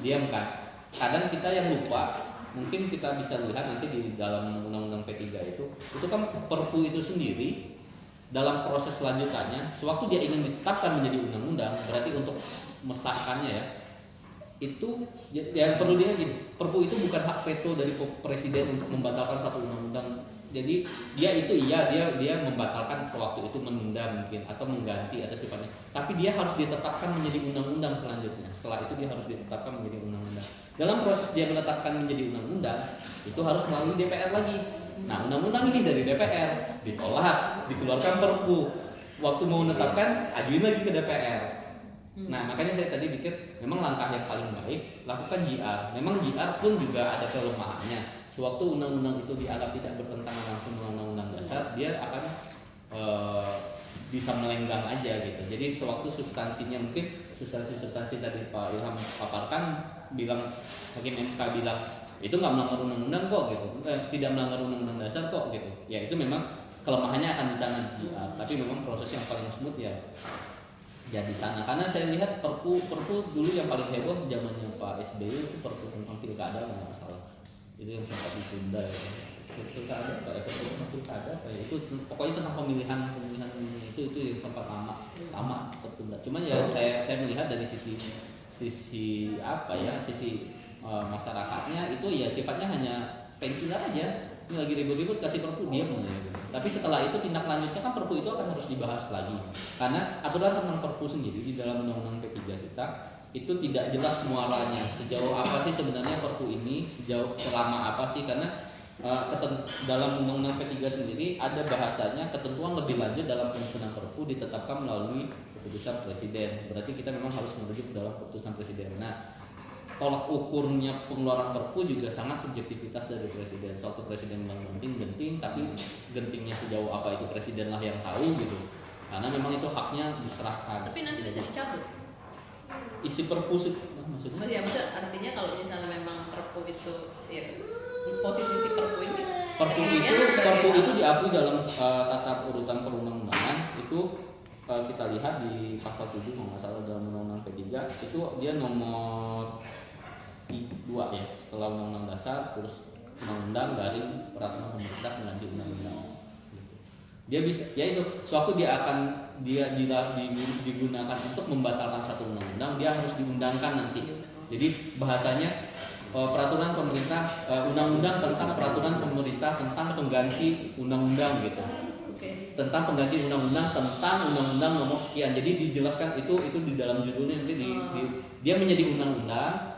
diam kan. Kadang kita yang lupa, mungkin kita bisa lihat nanti di dalam undang-undang P3 itu kan Perpu itu sendiri dalam proses selanjutannya, sewaktu dia ingin ditetapkan menjadi undang-undang, berarti untuk mesahkannya ya, itu yang perlu dia gini, Perpu itu bukan hak veto dari presiden untuk membatalkan satu undang-undang. Jadi dia membatalkan sewaktu itu, menunda mungkin atau mengganti atau sifatnya. Tapi dia harus ditetapkan menjadi undang-undang selanjutnya. Setelah itu dia harus ditetapkan menjadi undang-undang. Dalam proses dia menetapkan menjadi undang-undang itu harus melalui DPR lagi. Nah, undang-undang ini dari DPR ditolak, dikeluarkan Perpu. Waktu mau menetapkan, ajuin lagi ke DPR. Nah, makanya saya tadi pikir memang langkah yang paling baik lakukan JR. Memang JR pun juga ada kelemahannya. Sewaktu undang-undang itu dianggap tidak bertentangan langsung dengan undang-undang dasar, dia akan bisa melenggang aja gitu. Jadi sewaktu substansinya mungkin substansi tadi Pak Ilham paparkan bilang hakim MK bilang itu nggak melanggar undang-undang kok gitu, tidak melanggar undang-undang dasar kok gitu. Ya itu memang kelemahannya akan di sana. Tapi memang proses yang paling smooth ya di sana. Karena saya lihat perpu dulu yang paling heboh zamannya Pak SBY itu perpu tentang pilkada nggak salah. Itu yang sempat ditunda ya. Pilkada itu pokoknya tentang pemilihan itu yang sempat lama tertunda. Cuman ya saya melihat dari sisi apa ya, sisi masyarakatnya itu ya sifatnya hanya pensiunan aja. Ini lagi ribut-ribut kasih perpu diam aja gitu. Tapi setelah itu tindak lanjutnya kan perpu itu akan harus dibahas lagi. Karena aturan tentang perpu sendiri di dalam undang-undang P3 kita itu tidak jelas muaranya, sejauh apa sih sebenarnya perpu ini, selama apa sih, karena dalam undang-undang P3 sendiri ada bahasanya ketentuan lebih lanjut dalam penyusunan perpu ditetapkan melalui keputusan presiden. Berarti kita memang harus merujuk dalam keputusan presiden. Nah, tolak ukurnya pengeluaran perpu juga sangat subjektivitas dari presiden. Suatu presiden bilang genting, tapi gentingnya sejauh apa itu presiden lah yang tahu gitu. Karena memang itu haknya diserahkan. Tapi nanti bisa dicabut. Isi perpu maksudnya? Oh ya, maksudnya artinya kalau misalnya memang perpu itu ya posisi si perpu ini. Perpu itu diakui dalam tata urutan perundang-undangan itu. Kita lihat di pasal 7 kalau nggak salah dalam undang-undang P3 itu dia nomor 2 ya, setelah undang-undang dasar terus undang-undang garing peraturan pemerintah mengganti undang-undang gitu. Dia bisa ya itu suatu dia akan digunakan untuk membatalkan satu undang-undang, dia harus diundangkan nanti. Jadi bahasanya peraturan pemerintah undang-undang tentang peraturan pemerintah tentang pengganti undang-undang gitu. Tentang pengganti undang-undang tentang undang-undang nomor sekian. Jadi dijelaskan itu di dalam judulnya nanti dia menjadi undang-undang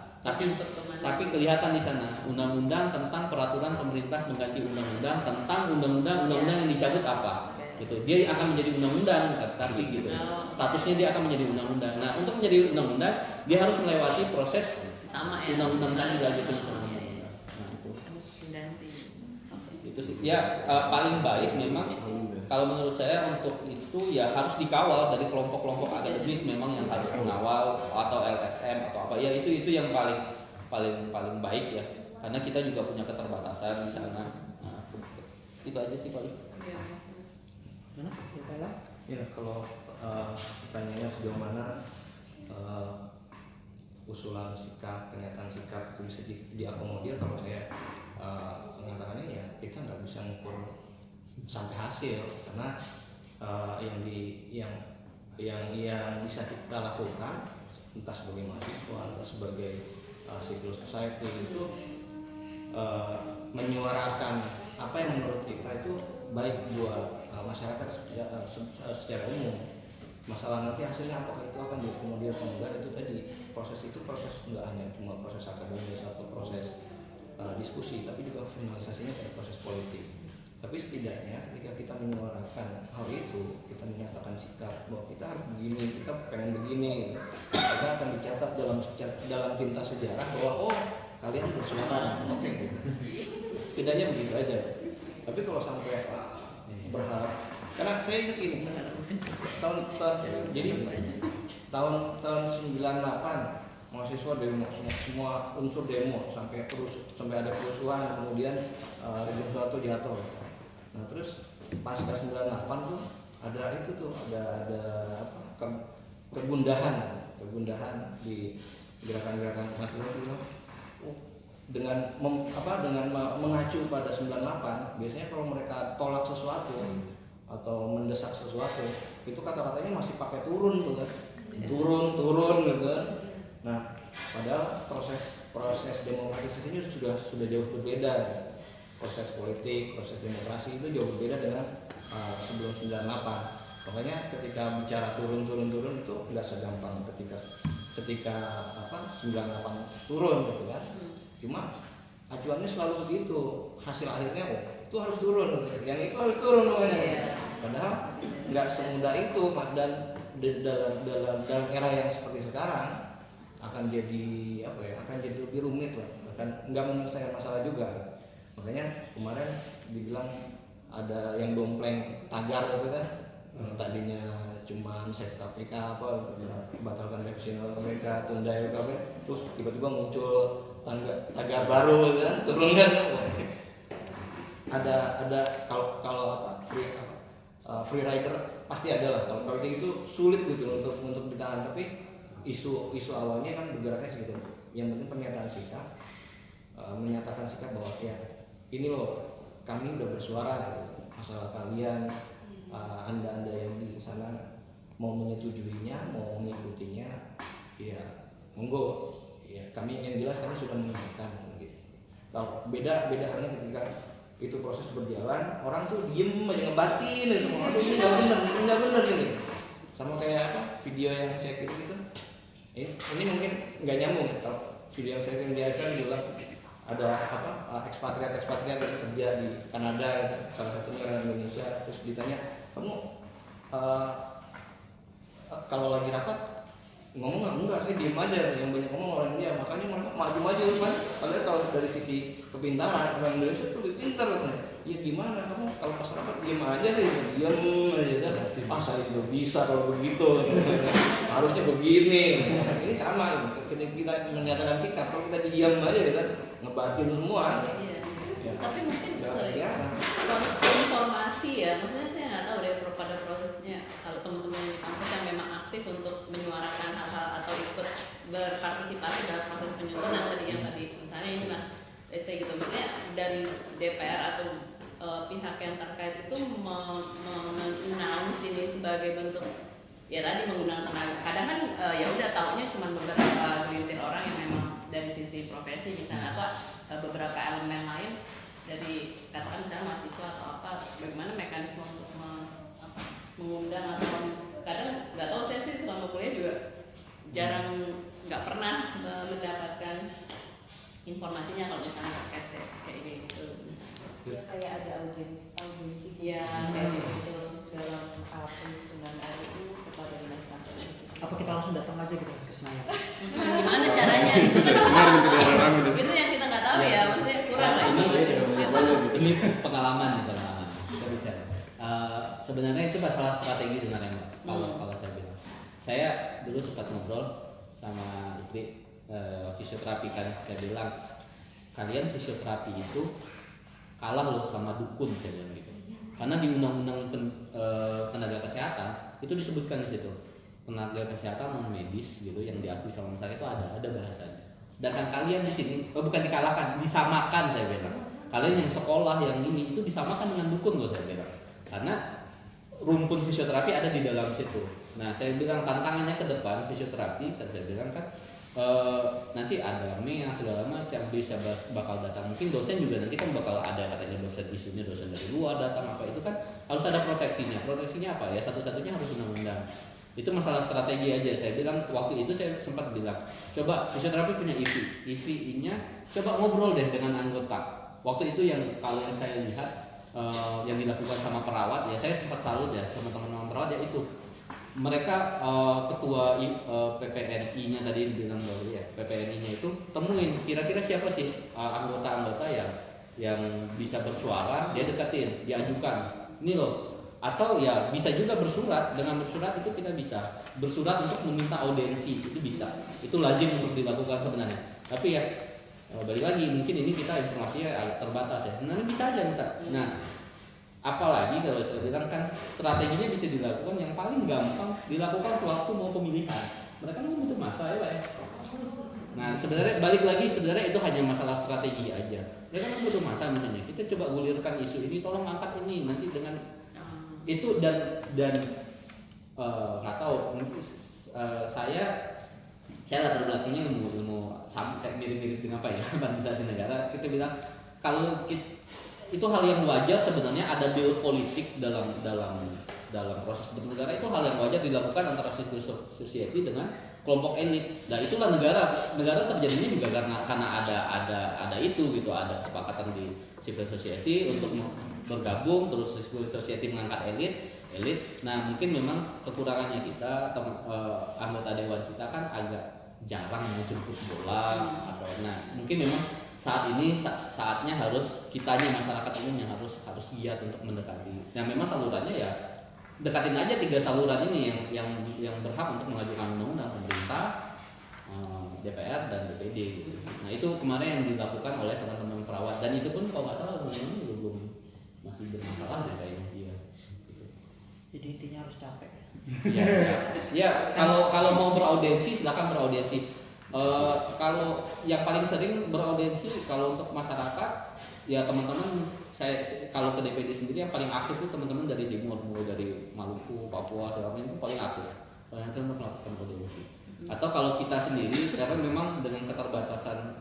tapi kelihatan di sana undang-undang tentang peraturan pemerintah mengganti undang-undang tentang undang-undang yang dicabut apa gitu. Dia akan menjadi undang-undang tapi gitu. Statusnya dia akan menjadi undang-undang. Nah, untuk menjadi undang-undang dia harus melewati proses sama ya. Undang-undang tadi lagi penyusunan undang-undang. Nah, itu sih. Ya paling baik memang kalau menurut saya untuk itu ya harus dikawal dari kelompok-kelompok akademis memang yang harus mengawal atau LSM atau apa ya itu yang paling baik ya, karena kita juga punya keterbatasan di sana. Nah, itu aja sih paling. Ya kalau pertanyaannya sejauh mana usulan sikap, pernyataan sikap itu bisa diakomodir, kalau saya mengatakannya ya kita nggak bisa ngukur sampai hasil, karena yang bisa kita lakukan entah sebagai mahasiswa, entah sebagai civil society itu menyuarakan apa yang menurut kita itu baik buat masyarakat secara umum. Masalah nanti hasilnya apakah itu akan diakomodir atau enggak, itu tadi proses nggak hanya cuma proses akademis atau proses diskusi, tapi juga finalisasinya pada proses politik. Tapi setidaknya ketika kita menyuarakan hal itu, kita menyatakan sikap bahwa kita harus begini, kita pengen begini, kita akan dicatat dalam tinta sejarah bahwa kalian bersuara, oke. Setidaknya begitu aja. Tapi kalau sampai berharap, karena saya ingat ini tahun 98 mahasiswa demo, semua unsur demo sampai ada kerusuhan, kemudian rezim Soeharto jatuh. Nah terus pasca 98 tuh ada kegundahan di gerakan-gerakan mahasiswa dengan mengacu pada 98. Biasanya kalau mereka tolak sesuatu atau mendesak sesuatu itu kata-katanya masih pakai turun tuh kan, turun gitu kan. Nah padahal proses demokratisasi ini sudah jauh berbeda. Proses politik, proses demokrasi itu jauh berbeda dengan sebelum 98. Makanya ketika bicara turun itu nggak segampang ketika 98 turun gitu kan. Cuma acuannya selalu begitu, hasil akhirnya itu harus turun, yang itu harus turun pokoknya. Padahal nggak semudah itu, dan dalam era yang seperti sekarang akan jadi lebih rumit lah, akan nggak menyelesaikan masalah juga. Makanya kemarin dibilang ada yang dompleng tagar gitu kan, tadinya cuman set KPK apa batalkan revisi mereka, tunda UKP, terus tiba-tiba muncul tagar baru gitu kan, turun kan. Ada kalau apa free rider pasti ada lah, kalau kayak gitu sulit gitu untuk ditahan. Tapi isu awalnya kan bergeraknya gitu, yang penting pernyataan sikap, menyatakan sikap bahwa ya ini loh kami udah bersuara gitu. Masalah kalian, anda yang di sana mau menyetujuinya, mau mengikutinya, ya monggo. Ya kami yang jelas kami sudah mengingatkan gitu. Kalau beda halnya ketika itu proses berjalan, orang tuh diem aja ngebatin ya semua, aduh ini nggak bener ini. Sama kayak apa video yang saya kirim itu, ini mungkin nggak nyambung. Kalau video yang saya kirim dia kan bilang ada apa ekspatriat yang kerja di Kanada, salah satunya orang Indonesia, terus ditanya kamu kalau lagi rapat ngomong enggak, saya diem aja, yang banyak ngomong orang India, makanya mereka maju kan. Padahal kalau dari sisi kepintaran orang Indonesia tuh lebih pintar kan. Ya gimana kamu kalau pas rapat diem aja sih, diem aja dah. Saya juga bisa kalau begitu. Harusnya begini. Ini sama ketika kita menyatakan sikap, kalau kita diem aja gitu kan ngebatin semua. Iya. Ya. Tapi mungkin Ya. informasi ya, maksudnya saya nggak tahu deh pada prosesnya kalau teman-teman yang di kampus yang memang aktif untuk menyuarakan hal-hal atau ikut berpartisipasi dalam proses penyusunan tadi misalnya ini lah, saya gitu, maksudnya dari DPR atau pihak yang terkait itu menanam sini sebagai bentuk ya tadi menggunakan tenaga. Kadang kan ya udah taunya cuma beberapa gelintir orang yang memang dari sisi profesi misalnya, atau beberapa elemen lain dari katakan misalnya mahasiswa atau apa, bagaimana mekanisme untuk mengundang atau kadang nggak tahu, saya sih selama kuliah juga jarang, nggak pernah mendapatkan informasinya kalau misalnya terkait kayak gitu. Ya kayak ada audiensi Ya kayak gitu dalam penyusunan RUU setelah dari naskah. Apa kita langsung datang aja gitu ke Senayan? Gimana caranya? Itu kan itu yang kita nggak tahu ya, maksudnya kurang lah Ini pengalaman kita bicara. Sebenarnya itu masalah strategi sebenarnya Mbak. Kalau saya bilang, saya dulu sempat ngobrol sama istri fisioterapi kan, saya bilang kalian fisioterapi itu kalah loh sama dukun, saya bilang gitu. Karena di undang-undang tenaga kesehatan itu disebutkan di situ tenaga kesehatan non medis gitu yang diakui sama masyarakat itu ada bahasanya. Sedangkan kalian di sini bukan dikalahkan, disamakan saya bilang. Kalian yang sekolah yang ini itu disamakan dengan dukun loh saya bilang. Karena rumpun fisioterapi ada di dalam situ. Nah saya bilang tantangannya ke depan fisioterapi, kan saya bilang kan nanti ada MEA segala macam bisa bakal datang, mungkin dosen juga nanti kan bakal ada katanya dosen isunya dosen dari luar datang apa, itu kan harus ada proteksinya apa ya, satu-satunya harus undang-undang. Itu masalah strategi aja. Saya bilang waktu itu saya sempat bilang coba fisioterapi punya IV-nya coba ngobrol deh dengan anggota. Waktu itu yang kalau yang saya lihat yang dilakukan sama perawat ya, saya sempat salut ya sama teman-teman perawat ya, itu mereka ketua PPNI-nya tadi bilang bahwa ya PPNI-nya itu temuin kira-kira siapa sih anggota-anggota yang bisa bersuara, dia deketin, diajukan ini loh. Atau ya bisa juga bersurat, dengan bersurat itu kita bisa bersurat untuk meminta audiensi, itu bisa, itu lazim untuk dilakukan sebenarnya. Tapi ya balik lagi mungkin ini kita informasinya agak terbatas ya, sebenarnya bisa aja minta. Nah apalagi kalau saya bilang kan strateginya bisa dilakukan, yang paling gampang dilakukan sewaktu mau pemilihan. Mereka kan butuh masa ya Pak ya. Nah sebenarnya balik lagi, sebenarnya itu hanya masalah strategi aja. Mereka kan butuh masa, misalnya kita coba gulirkan isu ini, tolong angkat ini nanti dengan itu dan nggak tahu, saya latar belakangnya ilmu sama kayak mirip-mirip dengan apa ya administrasi negara. Kita bilang kalau itu hal yang wajar sebenarnya, ada deal politik dalam proses bernegara, itu hal yang wajar dilakukan antara civil society dengan kelompok elit. Dan itulah negara terjadinya juga karena ada itu gitu, ada kesepakatan di civil society untuk bergabung, terus civil society mengangkat elit. Nah mungkin memang kekurangannya kita anggota dewan kita kan agak jarang menjemput bola atau, nah mungkin memang saat ini saatnya harus kitanya masyarakat umum yang harus giat untuk mendekati. Nah memang salurannya ya dekatin aja 3 saluran ini yang berhak untuk mengajukan undang-undang, pemerintah, DPR dan DPD gitu. Nah itu kemarin yang dilakukan oleh teman-teman perawat, dan itu pun kalau nggak salah belum masih bermasalah deh kayaknya dia. Gitu. Jadi intinya harus capek. Ya kalau mau beraudiensi silakan beraudiensi. Kalau yang paling sering beraudiensi kalau untuk masyarakat ya teman-teman, saya kalau ke DPD sendiri yang paling aktif itu teman-teman dari timur, mulai dari Maluku, Papua, segala macam itu paling aktif. Paling aktif untuk melakukan audiensi. Atau kalau kita sendiri karena memang dengan keterbatasan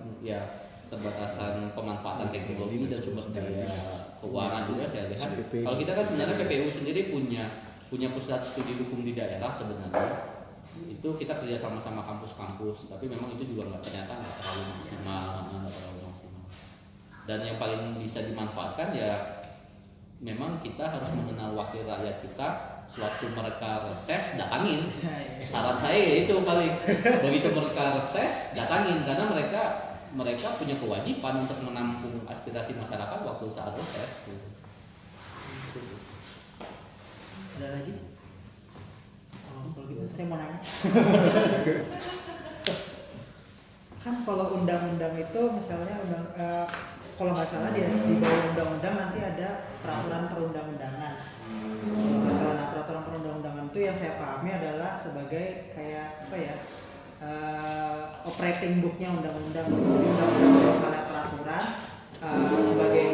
pemanfaatan teknologi dan sumber daya keuangan juga saya lihat. Kalau kita kan sebenarnya PPU sendiri punya pusat studi hukum di daerah sebenarnya. Itu kita kerja sama kampus-kampus, tapi memang itu juga ternyata nggak terlalu maksimal. Dan yang paling bisa dimanfaatkan ya memang kita harus mengenal wakil rakyat kita. Sewaktu mereka reses, datangin. Saran saya itu paling begitu mereka reses, datangin, karena mereka punya kewajiban untuk menampung aspirasi masyarakat waktu saat reses. Ada lagi? Kalau gitu saya mau nanya. Kan kalau undang-undang itu misalnya kalau nggak salah di bawah undang-undang nanti ada peraturan perundang-undangan. Kalau nggak salah, nah peraturan perundang-undangan itu yang saya pahami adalah sebagai kayak apa ya, operating booknya undang-undang. Undang-undang misalnya peraturan sebagai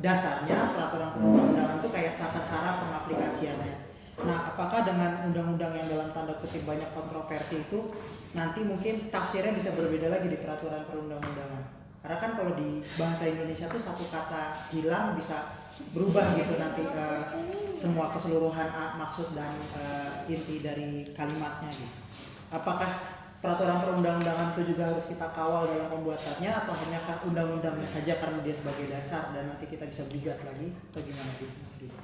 dasarnya, peraturan perundang-undangan itu kayak tata cara pengaplikasiannya. Nah, apakah dengan undang-undang yang dalam tanda kutip banyak kontroversi itu nanti mungkin tafsirnya bisa berbeda lagi di peraturan perundang-undangan? Karena kan kalau di bahasa Indonesia tuh satu kata hilang bisa berubah gitu nanti semua keseluruhan maksud dan inti dari kalimatnya gitu. Apakah peraturan perundang-undangan itu juga harus kita kawal dalam pembuatannya, atau hanya undang-undangnya saja karena dia sebagai dasar dan nanti kita bisa gugat lagi, atau gimana gitu Mas Ridho?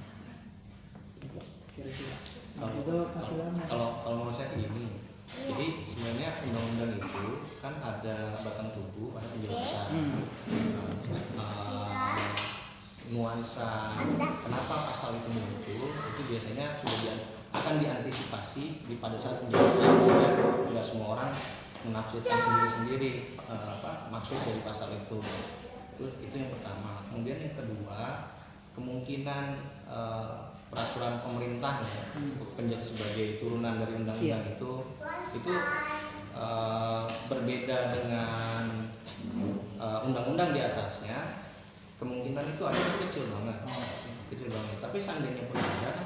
Kira-kira kalau menurut saya sih gini, jadi sebenarnya undang-undang itu kan ada batang tubuh, ada penjelasan, nuansa kenapa pasal itu muncul, itu biasanya sudah akan diantisipasi pada saat penjelasan, sehingga nggak semua orang menafsirkan sendiri-sendiri maksud dari pasal itu. Itu yang pertama. Kemudian yang kedua, kemungkinan peraturan pemerintah sebagai turunan dari undang-undang itu berbeda dengan undang-undang di atasnya, kemungkinan itu ada kecil banget. Tapi seandainya pun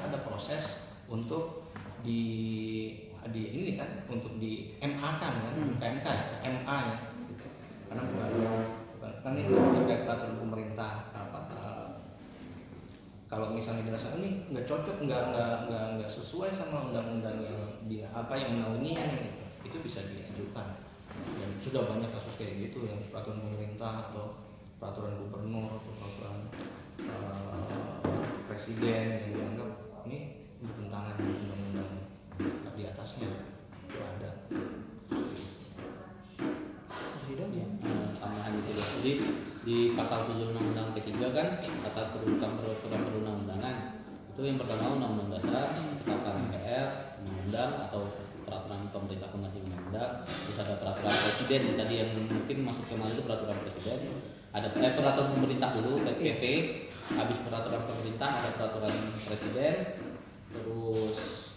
ada proses untuk untuk di MA kan PMK MA ya, karena bukan itu terkait peraturan pemerintah kalau misalnya dirasa ini nggak cocok, nggak sesuai sama undang-undang yang menaunginya, itu bisa diajukan. Dan sudah banyak kasus kayak gitu yang peraturan pemerintah atau peraturan gubernur atau peraturan presiden yang dianggap ini bertentangan dengan undang-undang di atasnya, itu ada. Tambahan itu ya. Jadi di pasal 7 undang-undang ketiga kan kata peraturan perundang-undangan itu yang pertama undang-undang dasar, peraturan MPR, undang-undang atau peraturan pemerintah pengganti undang-undang, terus ada peraturan presiden tadi yang mungkin masuk kemarin itu peraturan presiden, ada peraturan pemerintah dulu PP, habis peraturan pemerintah ada peraturan presiden, terus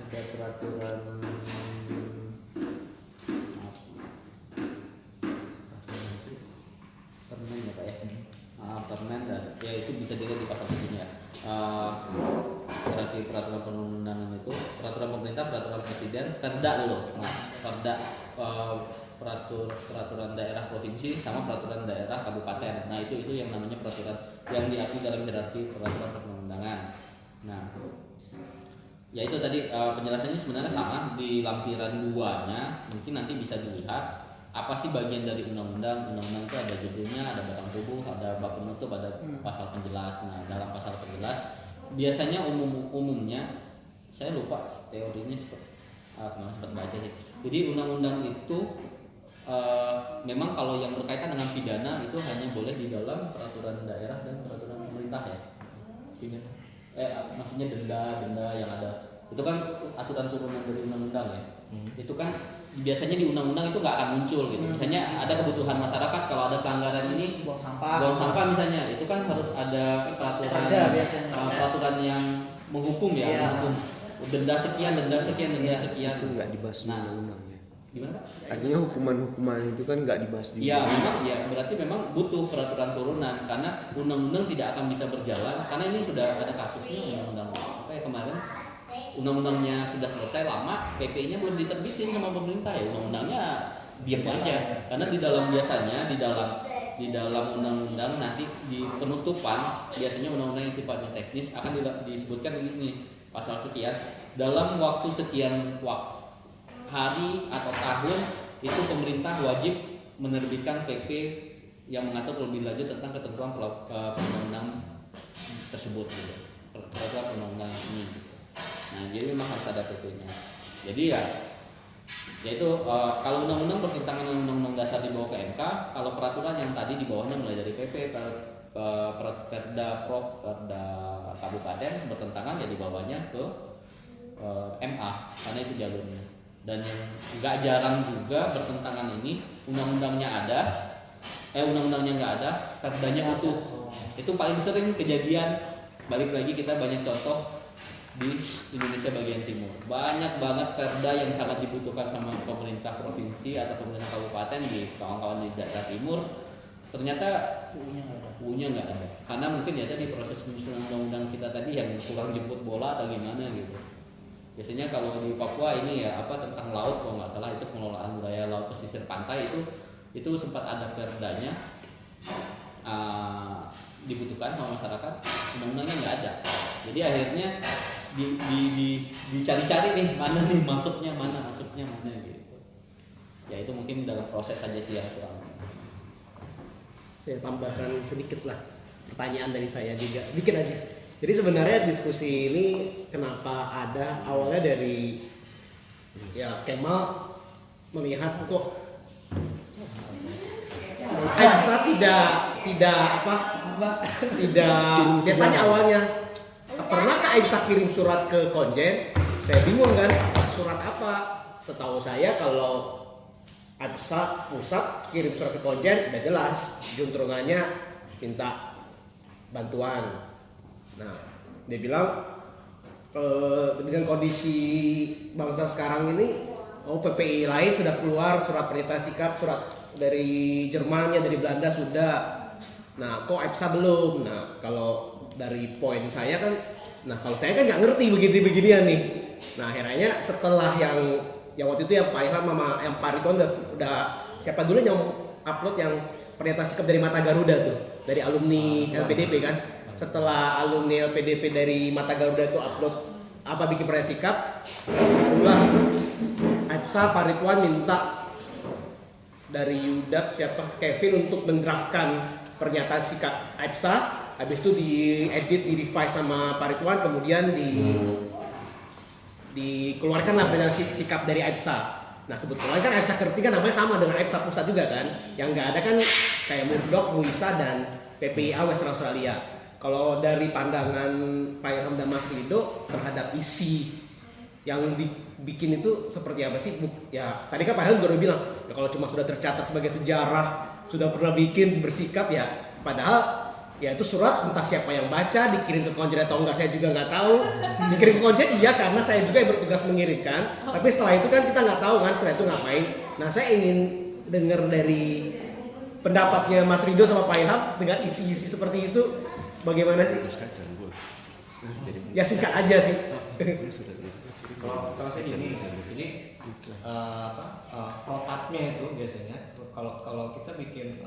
ada peraturan permen ya Pak ya, permen dan ya itu bisa dilihat di pasal sebelumnya. Berarti peraturan perundangan itu peraturan pemerintah, peraturan presiden, perda dulu. Nah, perda peraturan daerah provinsi sama peraturan daerah kabupaten. Nah itu yang namanya peraturan yang diakui dalam hierarki peraturan perundang-undangan. Nah ya itu tadi penjelasannya sebenarnya sama di lampiran 2-nya, mungkin nanti bisa dilihat apa sih bagian dari undang-undang. Undang-undang itu ada judulnya, ada batang tubuh, ada bab penutup, ada pasal penjelas. Nah dalam pasal penjelas biasanya umumnya saya lupa teorinya kemarin sempat baca sih. Jadi undang-undang itu memang kalau yang berkaitan dengan pidana itu hanya boleh di dalam peraturan daerah dan peraturan pemerintah ya. Pidana. Maksudnya denda yang ada. Itu kan aturan turunan dari undang-undang ya. Itu kan biasanya di undang-undang itu nggak akan muncul gitu. Misalnya ada kebutuhan masyarakat kalau ada pelanggaran ini buang sampah misalnya itu kan harus ada peraturan peraturan yang menghukum ya, Iya. menghukum denda sekian Itu nggak dibahas di Nah, undang-undangnya. gimana? Artinya hukuman-hukuman itu kan nggak dibahas di Ya memang ya berarti memang butuh peraturan turunan karena undang-undang tidak akan bisa berjalan karena ini sudah ada kasusnya undang-undang apa ya kemarin undang-undangnya sudah selesai lama, PP-nya belum diterbitin sama pemerintah ya undang-undangnya diam aja karena di dalam biasanya di dalam undang-undang nanti di penutupan biasanya undang-undang yang sifatnya teknis akan disebutkan ini pasal sekian dalam waktu sekian hari atau tahun itu pemerintah wajib menerbitkan PP yang mengatur lebih lanjut tentang ketentuan perundang-undang tersebut gitu. Peraturan perundang-undang ini gitu. Nah, jadi memang harus ada PP-nya. Jadi ya itu kalau undang-undang bertentangan dengan undang-undang dasar dibawa ke MK, kalau peraturan yang tadi di bawahnya mulai dari PP, Perda Prov, Perda Kabupaten bertentangan ya dibawanya ke MA karena itu jalurnya. Dan yang nggak jarang juga bertentangan ini undang-undangnya nggak ada, perdanya utuh. Itu paling sering kejadian. Balik lagi kita banyak contoh di Indonesia bagian timur. Banyak banget perda yang sangat dibutuhkan sama pemerintah provinsi atau pemerintah kabupaten di kawan-kawan di daerah timur. Ternyata punya nggak ada. Karena mungkin ya tadi proses penyusunan undang-undang kita tadi yang kurang jemput bola atau gimana gitu. Biasanya kalau di Papua ini ya tentang laut kalau nggak salah itu pengelolaan wilayah laut pesisir pantai itu sempat ada perdanya dibutuhkan sama masyarakat, undang-undangnya nggak ada. Jadi akhirnya dicari-cari nih mana nih masuknya mana gitu. Ya itu mungkin dalam proses aja sih yang kurang. Saya tambahkan sedikit lah pertanyaan dari saya juga, sedikit aja. Jadi sebenarnya diskusi ini kenapa ada awalnya dari ya Kemal melihat kok Aibsa tidak dia tanya awalnya pernahkah Aibsa kirim surat ke Konjen? Saya bingung kan surat apa? Setahu saya kalau Aibsa pusat kirim surat ke Konjen udah jelas juntrungannya minta bantuan. Nah, dia bilang dengan kondisi bangsa sekarang ini, PPI lain sudah keluar surat pernyataan sikap, surat dari Jermannya, dari Belanda sudah. Nah, kok Aibsa belum? Nah, kalau dari poin saya kan, kalau saya kan nggak ngerti beginian nih. Nah, akhirnya setelah yang waktu itu yang Pak Ilham sama yang Pak Ridwan udah siapa dulu yang upload yang pernyataan sikap dari Mata Garuda tuh, dari alumni LPDP kan. Setelah alumni LPDP dari Mata Garuda itu upload bikin pernyataan sikap, barulah Aibsa Pak Ridwan minta dari Yudap Kevin untuk mendraftkan pernyataan sikap Aibsa. Habis itu diedit, di-revise sama Pak Ridwan, kemudian dikeluarkanlah pernyataan sikap dari Aibsa. Nah kebetulan kan Aibsa Kerti kan namanya sama dengan Aibsa Pusat juga kan. Yang nggak ada kan kayak Murdok, Muisa dan PPIA Western Australia. Kalau dari pandangan Pak Ilham dan Mas Rido terhadap isi yang dibikin itu seperti apa sih? Ya tadi kan Pak Ilham juga udah bilang ya, kalau cuma sudah tercatat sebagai sejarah, sudah pernah bikin bersikap ya, padahal ya itu surat entah siapa yang baca, dikirim ke Konjen atau enggak saya juga nggak tahu. Dikirim ke Konjen iya karena saya juga yang bertugas mengirimkan, tapi setelah itu kan kita nggak tahu kan setelah itu ngapain. Nah saya ingin dengar dari pendapatnya Mas Rido sama Pak Ilham dengan isi-isi seperti itu bagaimana sih? Ya singkat aja sih. Kalau saya ini protapnya itu biasanya kalau kita bikin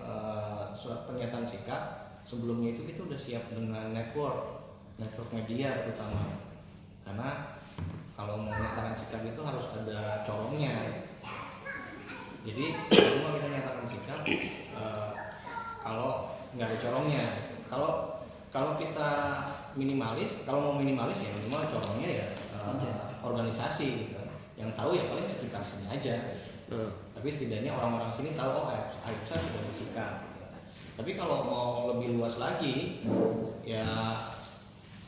surat pernyataan sikap sebelumnya itu kita udah siap dengan network media terutama, karena kalau mau menyatakan sikap itu harus ada corongnya. Jadi kalau kita nyatakan sikap kalau nggak ada corongnya, kalau kita minimalis, kalau mau minimalis ya minimal corongnya ya organisasi gitu. Yang tahu ya paling sekitar sini aja. Tapi setidaknya orang-orang sini tahu AIPSA sudah bersikap. Tapi kalau mau lebih luas lagi, ya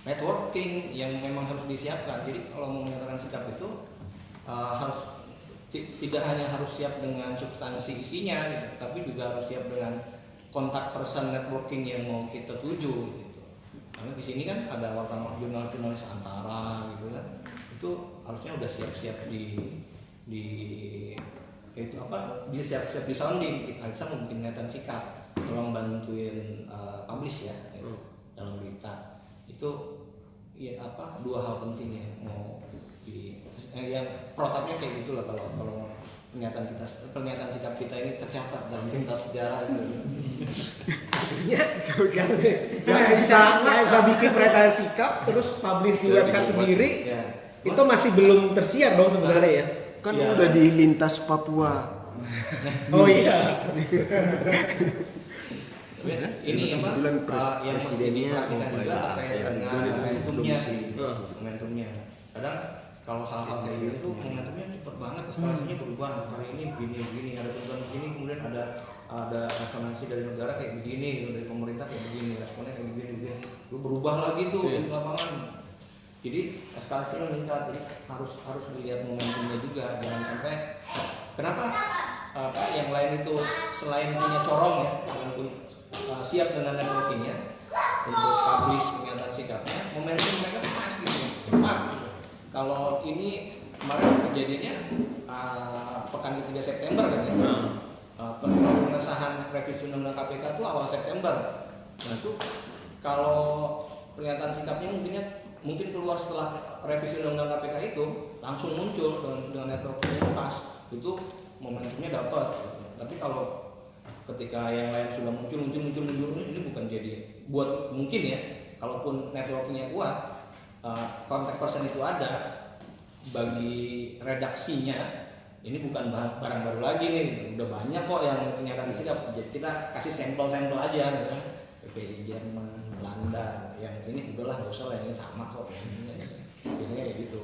networking yang memang harus disiapkan. Jadi kalau mau menyatakan sikap itu harus tidak hanya harus siap dengan substansi isinya, gitu, tapi juga harus siap dengan kontak person networking yang mau kita tuju. Gitu. Karena di sini kan ada wartawan jurnalis antara, gitu kan, itu harusnya udah siap-siap di itu apa? Bisa siap-siap di sounding. Bisa mungkin menyatakan sikap. Tolong bantuin publish ya dalam berita itu ya apa dua hal penting yang mau yang protapnya kayak gitulah kalau pernyataan sikap kita ini tercatat dalam cerita sejarah gitu. Nggak bisa bikin pernyataan sikap terus publish di website sendiri Ya. itu masih belum tersiar dong sebenarnya ya. Kan Ya. udah di lintas Papua. Oh iya. Ini apa kebetulan yang mesti presidennya diperhatikan mau juga bayar. terkait Ya, dengan momentumnya. belum Momentumnya. Kadang kalau hal-hal kayak gitu tuh momentumnya cepet banget, eskalasinya berubah. Hari ini begini, ada perubahan begini, kemudian ada resonansi dari negara kayak begini, dari pemerintah kayak begini, responnya kayak begini. Lu berubah lagi tuh di lapangan. Jadi eskalasinya meningkat, jadi harus dilihat momentumnya juga, jangan sampai kenapa yang lain itu selain punya corong ya, yang punya siap dengan networkingnya untuk publish pernyataan sikapnya, momentum mereka pas gitu, cepat gitu. Kalau ini kemarin kejadiannya pekan ke-3 September kan ya, pengesahan revisi undang-undang KPK itu awal September. Nah itu kalau pernyataan sikapnya mungkin keluar setelah revisi undang-undang KPK itu langsung muncul dengan networkingnya pas, itu momentumnya dapat. Tapi kalau ketika yang lain sudah muncul ini bukan jadi buat mungkin ya, kalaupun networkingnya kuat, kontak person itu ada, bagi redaksinya ini bukan barang baru lagi nih, gitu. Udah banyak kok yang pernyataan sikap, jadi kita kasih sampel aja gitu kan. PPI Jerman, Belanda, yang sini udahlah nggak usah lah, ini sama kok ini, gitu. Biasanya kayak gitu.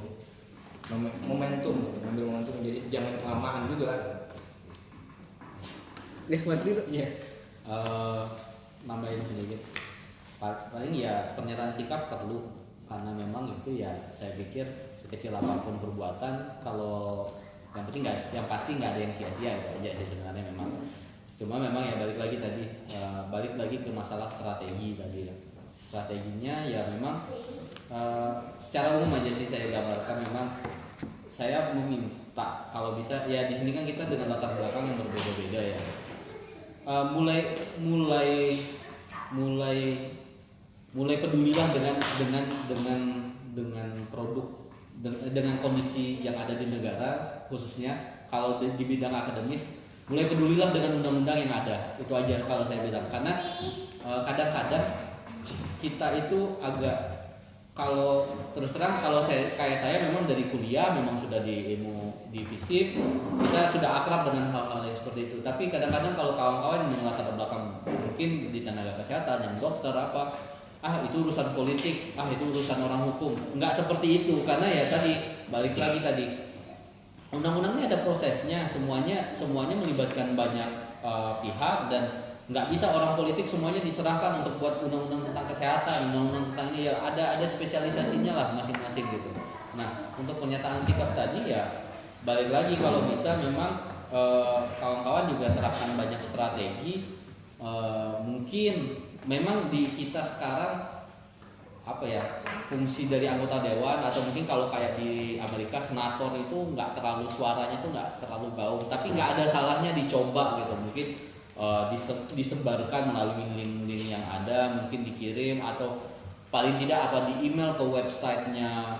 Momentum, ngambil momentum, jadi jangan kelamaan juga. Mas Dito. Iya. Nambahin sedikit. Paling ya pernyataan sikap perlu, karena memang itu ya saya pikir sekecil apapun perbuatan, kalau yang penting yang pasti nggak ada yang sia-sia itu aja sih sebenarnya memang. Cuma memang ya balik lagi ke masalah strategi tadi ya. Strateginya ya memang secara umum aja sih saya gambarkan, memang saya meminta kalau bisa ya, di sini kan kita dengan latar belakang yang berbeda-beda ya. Mulai pedulilah dengan produk, dengan kondisi yang ada di negara, khususnya kalau di bidang akademis, mulai pedulilah dengan undang-undang yang ada. Itu aja kalau saya bilang, karena kadang-kadang kita itu agak, kalau terus terang kalau saya memang dari kuliah memang sudah di ilmu di FISIP, kita sudah akrab dengan hal-hal yang seperti itu. Tapi kadang-kadang kalau kawan-kawan yang latar belakang mungkin di tenaga kesehatan, yang dokter apa, itu urusan politik, itu urusan orang hukum. Enggak seperti itu, karena ya tadi balik lagi tadi, undang-undang ini ada prosesnya, semuanya melibatkan banyak pihak, dan nggak bisa orang politik semuanya diserahkan untuk buat undang-undang tentang kesehatan, undang-undang tentang ini ya ada spesialisasinya lah masing-masing gitu. Nah untuk pernyataan sikap tadi ya balik lagi, kalau bisa memang kawan-kawan juga terapkan banyak strategi. Mungkin memang di kita sekarang apa ya, fungsi dari anggota dewan, atau mungkin kalau kayak di Amerika senator itu nggak terlalu, suaranya itu nggak terlalu gaung, tapi nggak ada salahnya dicoba gitu. Mungkin disebarkan melalui link-link yang ada, mungkin dikirim atau paling tidak apa di email ke websitenya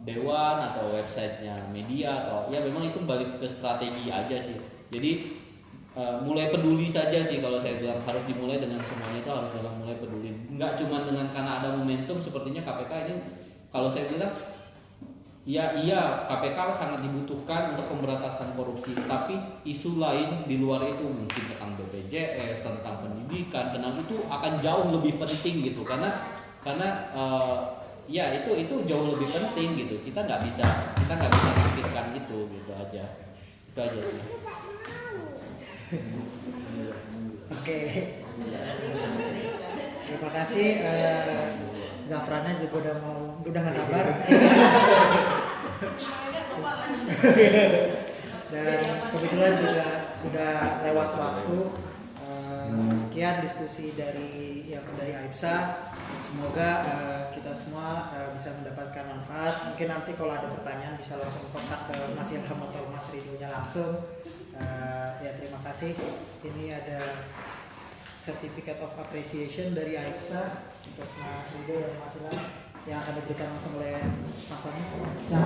dewan atau websitenya media, atau ya memang itu balik ke strategi aja sih. Jadi mulai peduli saja sih kalau saya bilang, harus dimulai dengan semuanya itu harus dalam mulai peduli, nggak cuma dengan karena ada momentum. Sepertinya KPK ini kalau saya bilang ya iya, KPK sangat dibutuhkan untuk pemberantasan korupsi, tapi isu lain di luar itu mungkin tentang BPJS, tentang pendidikan, tentang itu akan jauh lebih penting gitu, karena ya itu jauh lebih penting gitu. Kita nggak bisa nampilkan itu gitu aja. Itu aja sih. Oke. Terima kasih. Zafrana juga udah nggak sabar. Dan kebetulan juga sudah lewat waktu. Sekian diskusi dari AIPSA. Semoga kita semua bisa mendapatkan manfaat. Mungkin nanti kalau ada pertanyaan bisa langsung kontak ke Mas Ilham atau Mas Ridonya langsung. Ya terima kasih. Ini ada Certificate of Appreciation dari AIPSA untuk Mas Rido dan Mas Ilham yang akan diberikan langsung oleh Mas Tami. Nah.